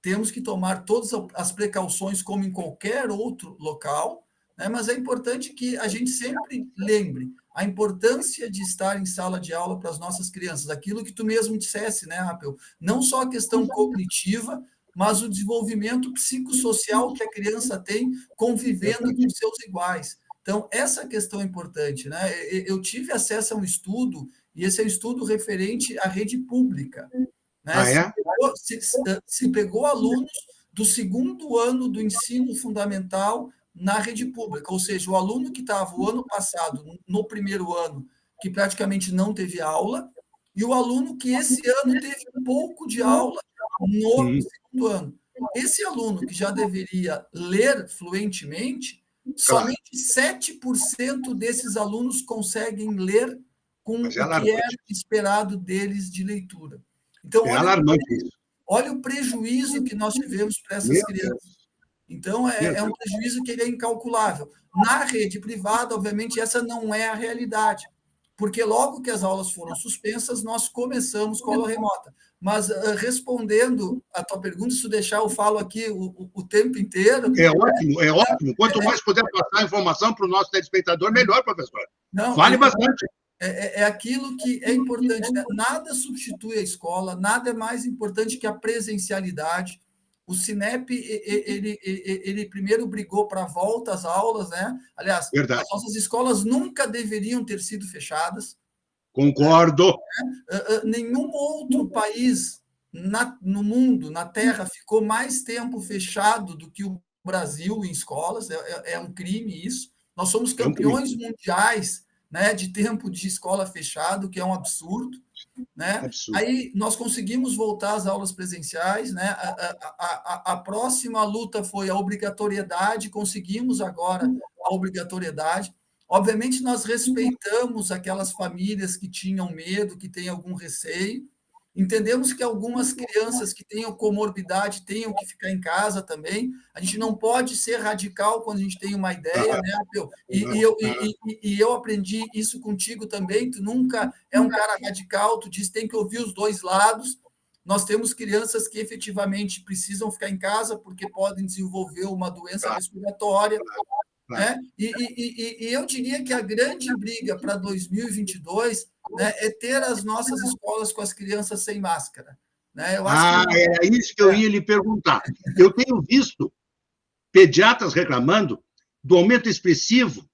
temos que tomar todas as precauções como em qualquer outro local, né? Mas é importante que a gente sempre lembre a importância de estar em sala de aula para as nossas crianças, aquilo que tu mesmo dissesse, né, Apel? Não só a questão cognitiva, mas o desenvolvimento psicossocial que a criança tem convivendo com seus iguais. Então, essa questão é importante, né? Eu tive acesso a um estudo, e esse é um estudo referente à rede pública, né? Se pegou alunos do 2º ano do ensino fundamental na rede pública, ou seja, o aluno que estava o ano passado, no 1º ano, que praticamente não teve aula, e o aluno que esse ano teve pouco de aula no 2º ano. Esse aluno que já deveria ler fluentemente, somente 7% desses alunos conseguem ler com o que era esperado deles de leitura. Então, olha o prejuízo que nós tivemos para essas crianças. Então, é um prejuízo que ele é incalculável. Na rede privada, obviamente, essa não é a realidade, porque logo que as aulas foram suspensas, nós começamos escola remota. Mas, respondendo a tua pergunta, se tu deixar, eu falo aqui o tempo inteiro. É ótimo. Quanto mais puder passar informação para o nosso telespectador, melhor, professor. Fale bastante. É aquilo que é importante, né? Nada substitui a escola, nada é mais importante que a presencialidade. O Cinep, ele primeiro brigou para a volta às aulas, né? Aliás, as nossas escolas nunca deveriam ter sido fechadas. Concordo. Nenhum outro país no mundo, na Terra, ficou mais tempo fechado do que o Brasil em escolas. É um crime isso. Nós somos campeões mundiais, né, de tempo de escola fechado, que é um absurdo, né? Aí nós conseguimos voltar às aulas presenciais, né? A próxima luta foi a obrigatoriedade, conseguimos agora a obrigatoriedade. Obviamente, nós respeitamos aquelas famílias que tinham medo, que têm algum receio, Entendemos que algumas crianças que tenham comorbidade tenham que ficar em casa também. A gente não pode ser radical quando a gente tem uma ideia, né, Apeu? E eu aprendi isso contigo também. Tu nunca é um cara radical, tu diz que tem que ouvir os dois lados. Nós temos crianças que efetivamente precisam ficar em casa porque podem desenvolver uma doença respiratória. Né? E eu diria que a grande briga para 2022, né, é ter as nossas escolas com as crianças sem máscara. Né? Eu acho que... Era isso que eu ia lhe perguntar. Eu tenho visto pediatras reclamando do aumento expressivo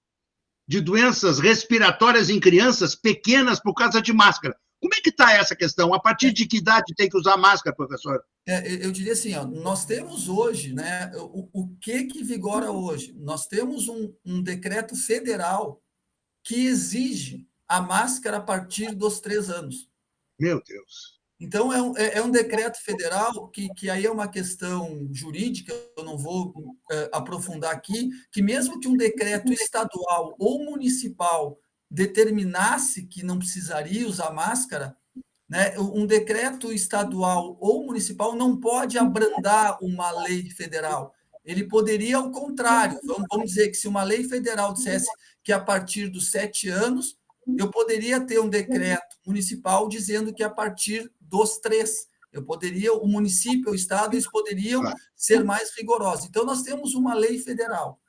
de doenças respiratórias em crianças pequenas por causa de máscara. Como é que está essa questão? A partir de que idade tem que usar máscara, professor? Eu diria assim, ó, nós temos hoje, né, o que vigora hoje? Nós temos um decreto federal que exige a máscara a partir dos 3 anos. Meu Deus. Então, é um decreto federal que aí é uma questão jurídica, eu não vou aprofundar aqui, que mesmo que um decreto estadual ou municipal determinasse que não precisaria usar máscara, né, um decreto estadual ou municipal não pode abrandar uma lei federal. Ele poderia, ao contrário, vamos dizer que se uma lei federal dissesse que a partir dos 7 anos, eu poderia ter um decreto municipal dizendo que a partir dos 3. O município, o estado, eles poderiam ser mais rigorosos. Então, nós temos uma lei federal.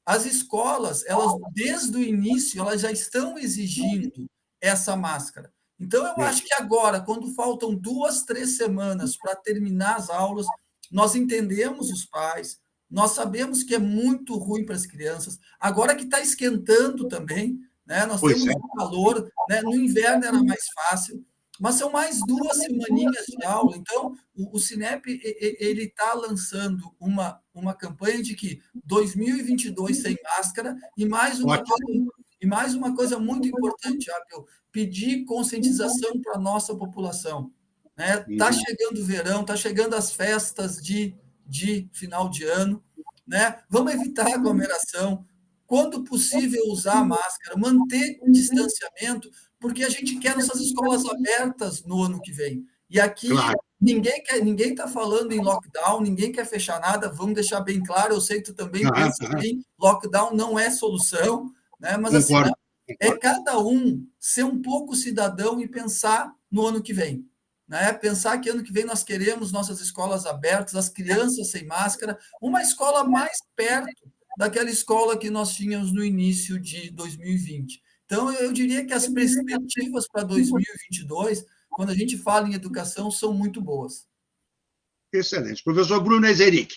As escolas, elas, desde o início, elas já estão exigindo essa máscara. Então, eu acho que agora, quando faltam 2, 3 semanas para terminar as aulas, nós entendemos os pais, nós sabemos que é muito ruim para as crianças. Agora que está esquentando também, né? Nós temos um calor, né? No inverno era mais fácil, mas são mais 2 semaninhas de aula. Então, o Cinep ele está lançando uma campanha de que 2022 sem máscara e mais uma coisa muito importante, Apeu, pedir conscientização para a nossa população. Está chegando o verão, está chegando as festas de final de ano. Né? Vamos evitar aglomeração. Quando possível, usar máscara, manter distanciamento, porque a gente quer nossas escolas abertas no ano que vem. E aqui ninguém está falando em lockdown, ninguém quer fechar nada, vamos deixar bem claro, eu sei que tu também pensa assim, lockdown não é solução, né? Mas assim, é cada um ser um pouco cidadão e pensar no ano que vem. Né? Pensar que ano que vem nós queremos nossas escolas abertas, as crianças sem máscara, uma escola mais perto daquela escola que nós tínhamos no início de 2020. Então, eu diria que as perspectivas para 2022, quando a gente fala em educação, são muito boas. Excelente. Professor Bruno Ezeric,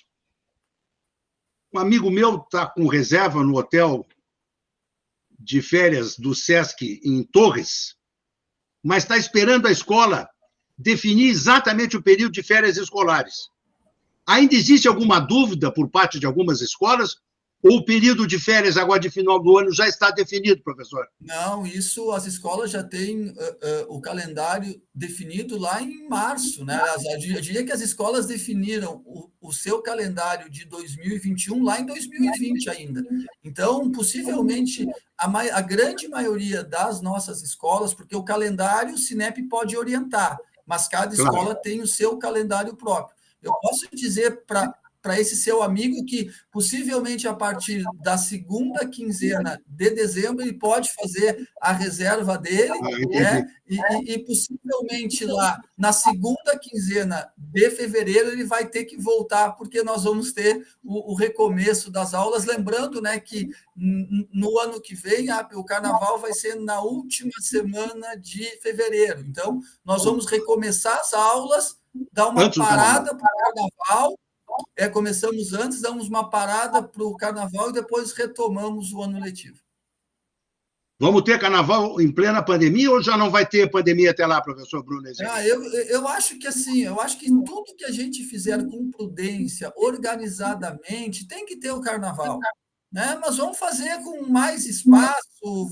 um amigo meu está com reserva no hotel de férias do Sesc em Torres, mas está esperando a escola definir exatamente o período de férias escolares. Ainda existe alguma dúvida por parte de algumas escolas? Ou o período de férias agora de final do ano já está definido, professor? Não, isso as escolas já têm o calendário definido lá em março. Né? Eu diria que as escolas definiram o seu calendário de 2021 lá em 2020 ainda. Então, possivelmente, a grande maioria das nossas escolas, porque o calendário o Cinep pode orientar, mas cada escola tem o seu calendário próprio. Eu posso dizer para esse seu amigo que, possivelmente, a partir da segunda quinzena de dezembro, ele pode fazer a reserva dele, né? E possivelmente, lá na segunda quinzena de fevereiro, ele vai ter que voltar, porque nós vamos ter o recomeço das aulas. Lembrando, né, que no ano que vem, o carnaval vai ser na última semana de fevereiro. Então, nós vamos recomeçar as aulas, dar uma parada para o carnaval. Começamos antes, damos uma parada para o carnaval e depois retomamos o ano letivo. Vamos ter carnaval em plena pandemia ou já não vai ter pandemia até lá, professor Bruno? Eu acho que assim, eu acho que tudo que a gente fizer com prudência, organizadamente, tem que ter o carnaval. Né? Mas vamos fazer com mais espaço,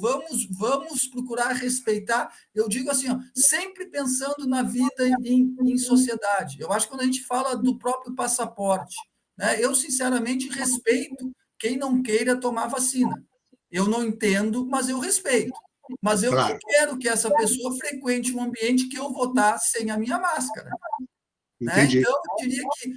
vamos procurar respeitar. Eu digo assim, ó, sempre pensando na vida em sociedade. Eu acho que quando a gente fala do próprio passaporte, né, eu, sinceramente, respeito quem não queira tomar vacina. Eu não entendo, mas eu respeito. mas eu não quero que essa pessoa frequente um ambiente que eu vou estar sem a minha máscara. Né? Então, eu diria que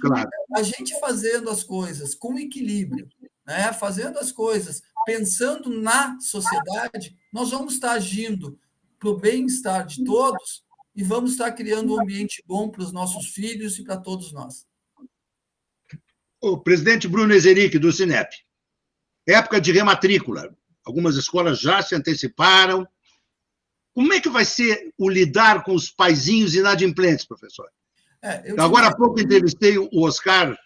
a gente fazendo as coisas com equilíbrio, né? Fazendo as coisas pensando na sociedade, nós vamos estar agindo para o bem-estar de todos e vamos estar criando um ambiente bom para os nossos filhos e para todos nós. O presidente Bruno Ezeric, do Sinep, época de rematrícula, algumas escolas já se anteciparam. Como é que vai ser o lidar com os paizinhos inadimplentes, professor? Agora há pouco entrevistei o Oscar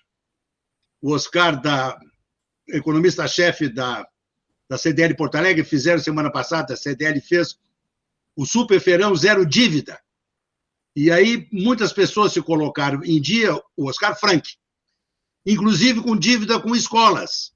economista-chefe da CDL Porto Alegre, fizeram semana passada, a CDL fez o Super Feirão Zero Dívida. E aí muitas pessoas se colocaram em dia, o Oscar Frank, inclusive com dívida com escolas.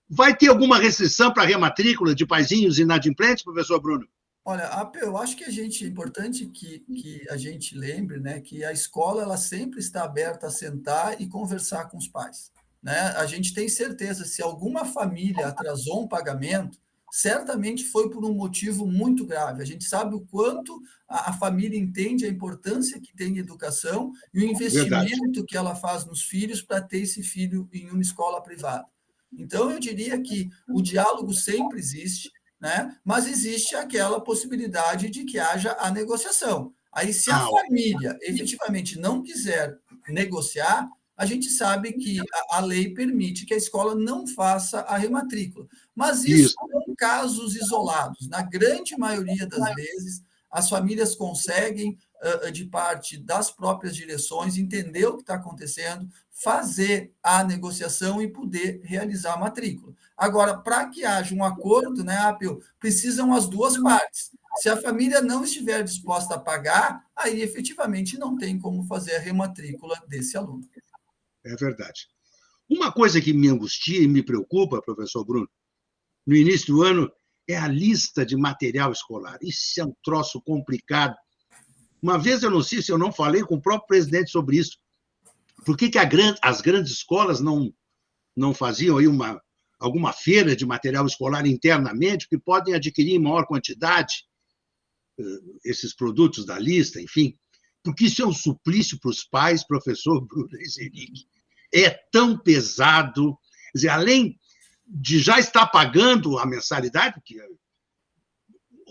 Vai ter alguma restrição para a rematrícula de paizinhos inadimplentes, professor Bruno? Olha, eu acho que é importante que a gente lembre, né, que a escola ela sempre está aberta a sentar e conversar com os pais. Né? A gente tem certeza, se alguma família atrasou um pagamento, certamente foi por um motivo muito grave. A gente sabe o quanto a família entende a importância que tem educação e o investimento que ela faz nos filhos para ter esse filho em uma escola privada. Então, eu diria que o diálogo sempre existe, né? Mas existe aquela possibilidade de que haja a negociação. Aí, se a família efetivamente não quiser negociar, a gente sabe que a lei permite que a escola não faça a rematrícula. Mas isso são casos isolados. Na grande maioria das vezes, as famílias conseguem, de parte das próprias direções, entender o que está acontecendo, fazer a negociação e poder realizar a matrícula. Agora, para que haja um acordo, né, Apel, precisam as duas partes. Se a família não estiver disposta a pagar, aí efetivamente não tem como fazer a rematrícula desse aluno. É verdade. Uma coisa que me angustia e me preocupa, professor Bruno, no início do ano, é a lista de material escolar. Isso é um troço complicado. Uma vez, eu não sei se eu não falei com o próprio presidente sobre isso. Por que as grandes escolas não faziam aí alguma feira de material escolar internamente, que podem adquirir em maior quantidade esses produtos da lista, enfim? Porque isso é um suplício para os pais, professor Bruno Ezeric. É tão pesado. Quer dizer, além de já estar pagando a mensalidade, que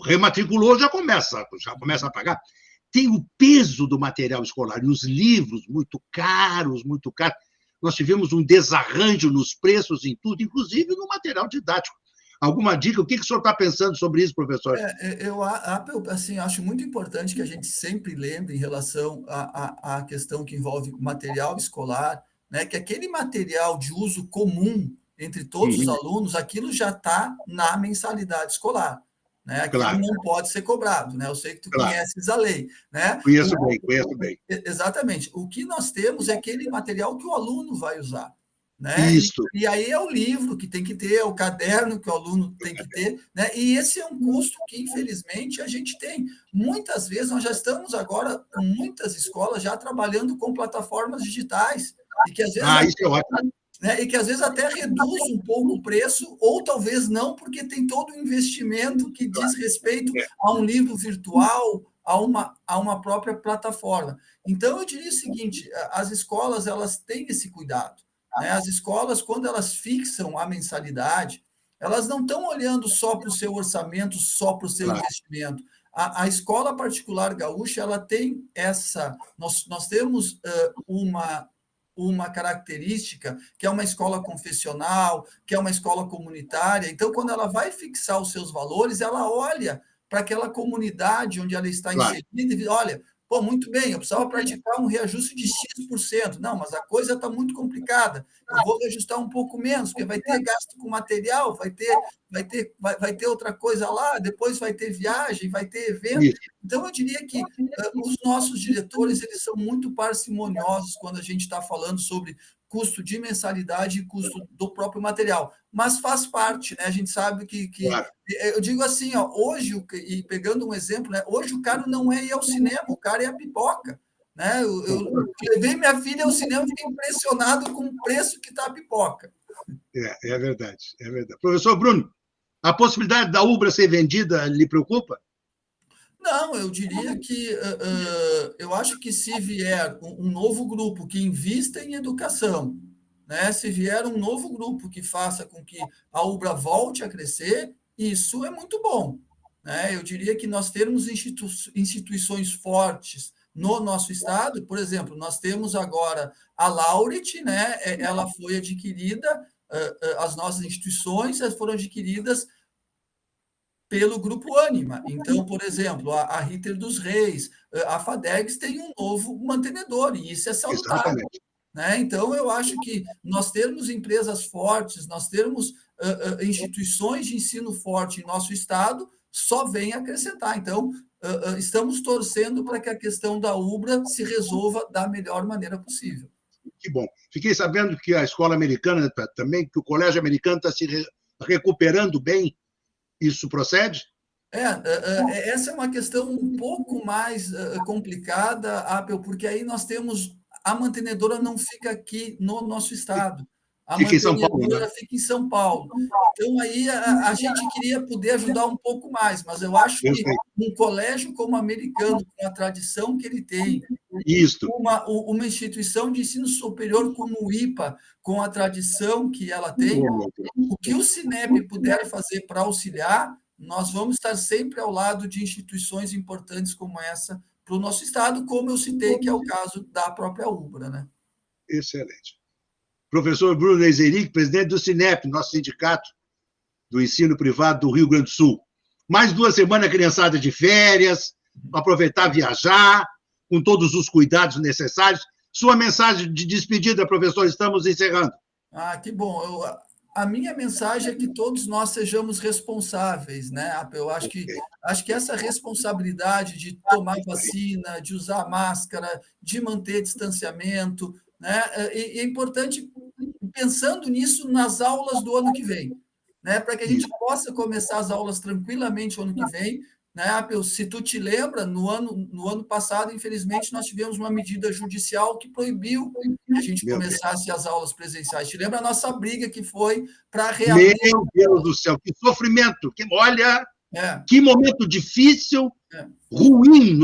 rematriculou, já começa a pagar, tem o peso do material escolar e os livros muito caros, muito caros. Nós tivemos um desarranjo nos preços em tudo, inclusive no material didático. Alguma dica? O que o senhor está pensando sobre isso, professor? Eu assim, acho muito importante que a gente sempre lembre em relação à questão que envolve material escolar, né, que aquele material de uso comum entre todos os alunos, aquilo já está na mensalidade escolar. Né? Aquilo não pode ser cobrado. Né? Eu sei que tu conheces a lei. Né? Conheço bem. Exatamente. O que nós temos é aquele material que o aluno vai usar. Né? Isso. E aí é o livro que tem que ter, é o caderno que o aluno tem que ter, né? E esse é um custo que, infelizmente, a gente tem. Muitas vezes, nós já estamos agora com muitas escolas já trabalhando com plataformas digitais, e que às vezes, né? E que às vezes até reduz um pouco o preço, ou talvez não, porque tem todo o investimento que diz respeito a um livro virtual, a uma própria plataforma. Então, eu diria o seguinte, as escolas elas têm esse cuidado. Né? As escolas, quando elas fixam a mensalidade, elas não estão olhando só para o seu orçamento, só para o seu investimento. A escola particular gaúcha, ela tem essa... Nós temos uma característica, que é uma escola confessional, que é uma escola comunitária. Então, quando ela vai fixar os seus valores, ela olha para aquela comunidade onde ela está inserida e diz, olha... Pô, muito bem, eu precisava praticar um reajuste de X%. Não, mas a coisa está muito complicada. Eu vou reajustar um pouco menos, porque vai ter gasto com material, vai ter outra coisa lá, depois vai ter viagem, vai ter evento. Então, eu diria que os nossos diretores eles são muito parcimoniosos quando a gente está falando sobre custo de mensalidade e custo do próprio material. Mas faz parte, né? A gente sabe que eu digo assim, ó, hoje, e pegando um exemplo, né? Hoje o caro não é ir ao cinema, o caro é a pipoca. Né? Eu levei minha filha ao cinema e fiquei impressionado com o preço que está a pipoca. É verdade, é verdade. Professor Bruno, A possibilidade da Ubra ser vendida lhe preocupa? Não, eu diria que eu acho que se vier um novo grupo que invista em educação, né, se vier um novo grupo que faça com que a Ubra volte a crescer, isso é muito bom. Né? Eu diria que nós temos instituições fortes no nosso estado, por exemplo, nós temos agora a Laureate, né, ela foi adquirida, as nossas instituições foram adquiridas pelo Grupo Ânima. Então, por exemplo, a Ritter dos Reis, a FADEGS tem um novo mantenedor, e isso é salutar. Né? Então, eu acho que nós termos empresas fortes, nós termos instituições de ensino forte em nosso estado, só vem acrescentar. Então, estamos torcendo para que a questão da Ubra se resolva da melhor maneira possível. Que bom. Fiquei sabendo que a escola americana também, que o colégio americano está se recuperando bem. Isso procede? Essa é uma questão um pouco mais complicada, Apel, porque aí nós temos... A mantenedora não fica aqui no nosso estado. A fica em São Paulo, né? Fica em São Paulo. Então, aí a gente queria poder ajudar um pouco mais, mas eu acho que um colégio como o americano, com a tradição que ele tem, uma instituição de ensino superior como o IPA, com a tradição que ela tem, o que o Cinep puder fazer para auxiliar, nós vamos estar sempre ao lado de instituições importantes como essa para o nosso estado, como eu citei, que é o caso da própria Ubra. Né? Excelente. Professor Bruno Eizeric, presidente do Cinep, nosso sindicato do ensino privado do Rio Grande do Sul. Mais 2 semanas, criançada de férias, aproveitar viajar, com todos os cuidados necessários. Sua mensagem de despedida, professor, estamos encerrando. Que bom. A minha mensagem é que todos nós sejamos responsáveis, né? Eu acho que essa responsabilidade de tomar vacina, de usar máscara, de manter distanciamento, né? E é importante, pensando nisso, nas aulas do ano que vem, né? Para que a gente possa começar as aulas tranquilamente o ano que vem. Né? Se tu te lembra, no ano passado, infelizmente, nós tivemos uma medida judicial que proibiu que a gente começasse as aulas presenciais. Te lembra a nossa briga que foi para reabrir... Meu Deus do céu, que sofrimento! Olha, que momento difícil, ruim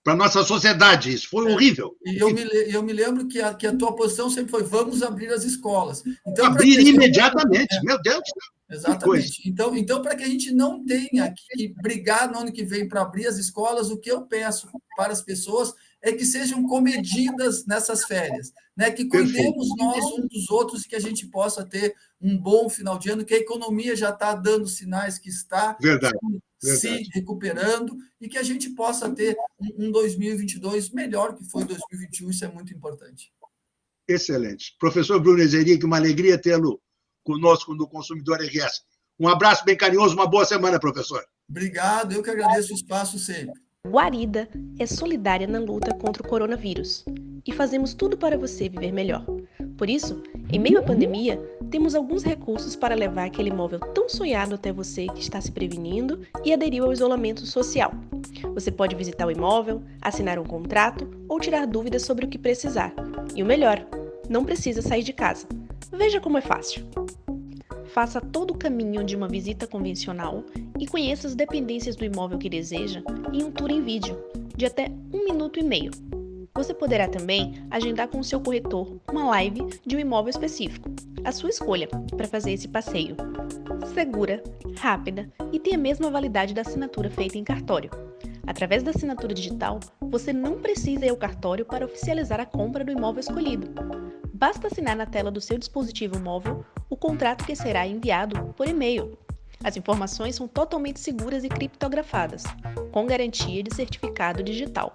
para a nossa sociedade. Isso foi horrível. E eu me lembro que a tua posição sempre foi: vamos abrir as escolas. Então, abrir imediatamente, meu Deus do céu. Exatamente. Então, para que a gente não tenha que brigar no ano que vem para abrir as escolas, o que eu peço para as pessoas é que sejam comedidas nessas férias, né? Que cuidemos nós uns dos outros e que a gente possa ter um bom final de ano, que a economia já está dando sinais que está se recuperando e que a gente possa ter um 2022 melhor que foi 2021, isso é muito importante. Excelente. Professor Bruno Eizeric, uma alegria tê-lo conosco no Consumidor RS. Um abraço bem carinhoso, uma boa semana, professor. Obrigado, eu que agradeço o espaço sempre. Guarida é solidária na luta contra o coronavírus e fazemos tudo para você viver melhor. Por isso, em meio à pandemia, temos alguns recursos para levar aquele imóvel tão sonhado até você que está se prevenindo e aderiu ao isolamento social. Você pode visitar o imóvel, assinar um contrato ou tirar dúvidas sobre o que precisar. E o melhor, não precisa sair de casa. Veja como é fácil. Faça todo o caminho de uma visita convencional e conheça as dependências do imóvel que deseja em um tour em vídeo, de até 1 minuto e meio. Você poderá também agendar com o seu corretor uma live de um imóvel específico, a sua escolha, para fazer esse passeio. Segura, rápida e tem a mesma validade da assinatura feita em cartório. Através da assinatura digital, você não precisa ir ao cartório para oficializar a compra do imóvel escolhido. Basta assinar na tela do seu dispositivo móvel o contrato que será enviado por e-mail. As informações são totalmente seguras e criptografadas, com garantia de certificado digital.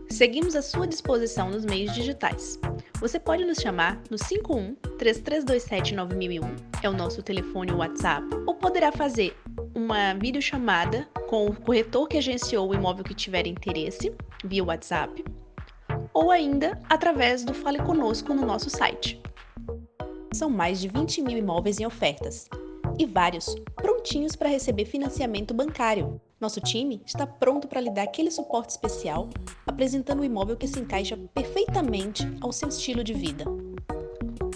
Seguimos à sua disposição nos meios digitais. Você pode nos chamar no 51-3327-9001, é o nosso telefone WhatsApp, ou poderá fazer uma videochamada com o corretor que agenciou o imóvel que tiver interesse, via WhatsApp, ou ainda através do Fale Conosco no nosso site. São mais de 20 mil imóveis em ofertas e vários prontinhos para receber financiamento bancário. Nosso time está pronto para lhe dar aquele suporte especial, apresentando um imóvel que se encaixa perfeitamente ao seu estilo de vida.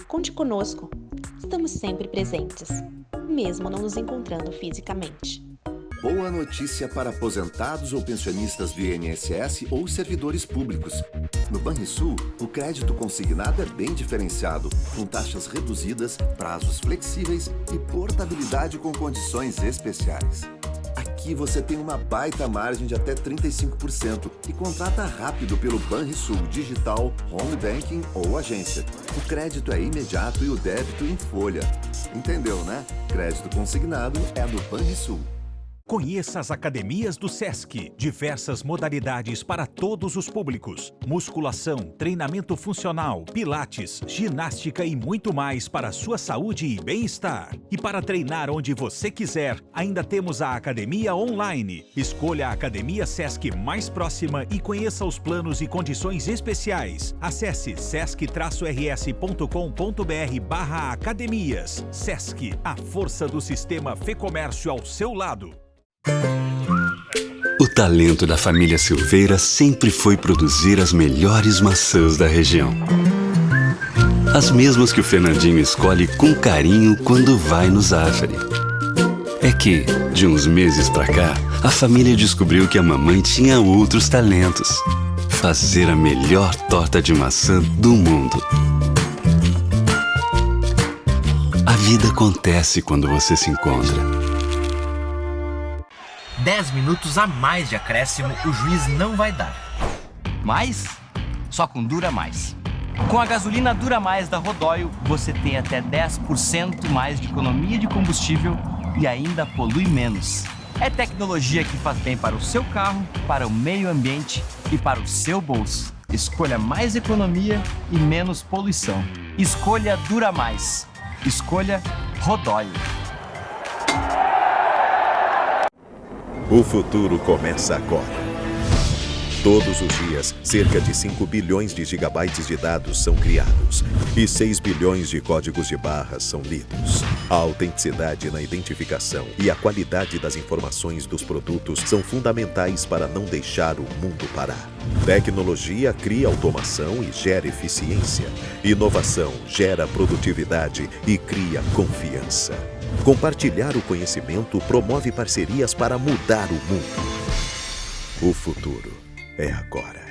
Conte conosco, estamos sempre presentes. mesmo não nos encontrando fisicamente. Boa notícia para aposentados ou pensionistas do INSS ou servidores públicos. No Banrisul, o crédito consignado é bem diferenciado, com taxas reduzidas, prazos flexíveis e portabilidade com condições especiais. Aqui você tem uma baita margem de até 35% e contrata rápido pelo Banrisul Digital, Home Banking ou agência. O crédito é imediato e o débito em folha. Entendeu, né? Crédito consignado é do Banrisul. Conheça as academias do SESC. Diversas modalidades para todos os públicos. Musculação, treinamento funcional, pilates, ginástica e muito mais para a sua saúde e bem-estar. E para treinar onde você quiser, ainda temos a academia online. Escolha a academia SESC mais próxima e conheça os planos e condições especiais. Acesse sesc-rs.com.br/academias. SESC, a força do sistema Fê-Comércio ao seu lado. O talento da família Silveira sempre foi produzir as melhores maçãs da região. As mesmas que o Fernandinho escolhe com carinho quando vai no Zafari. É que, de uns meses pra cá, a família descobriu que a mamãe tinha outros talentos. Fazer a melhor torta de maçã do mundo. A vida acontece quando você se encontra. 10 minutos a mais de acréscimo o juiz não vai dar. Mas, só com Dura Mais. Com a gasolina Dura Mais da Rodóio, você tem até 10% mais de economia de combustível e ainda polui menos. É tecnologia que faz bem para o seu carro, para o meio ambiente e para o seu bolso. Escolha mais economia e menos poluição. Escolha Dura Mais. Escolha Rodóio. O futuro começa agora. Todos os dias, cerca de 5 bilhões de gigabytes de dados são criados e 6 bilhões de códigos de barras são lidos. A autenticidade na identificação e a qualidade das informações dos produtos são fundamentais para não deixar o mundo parar. Tecnologia cria automação e gera eficiência. Inovação gera produtividade e cria confiança. Compartilhar o conhecimento promove parcerias para mudar o mundo. O futuro é agora.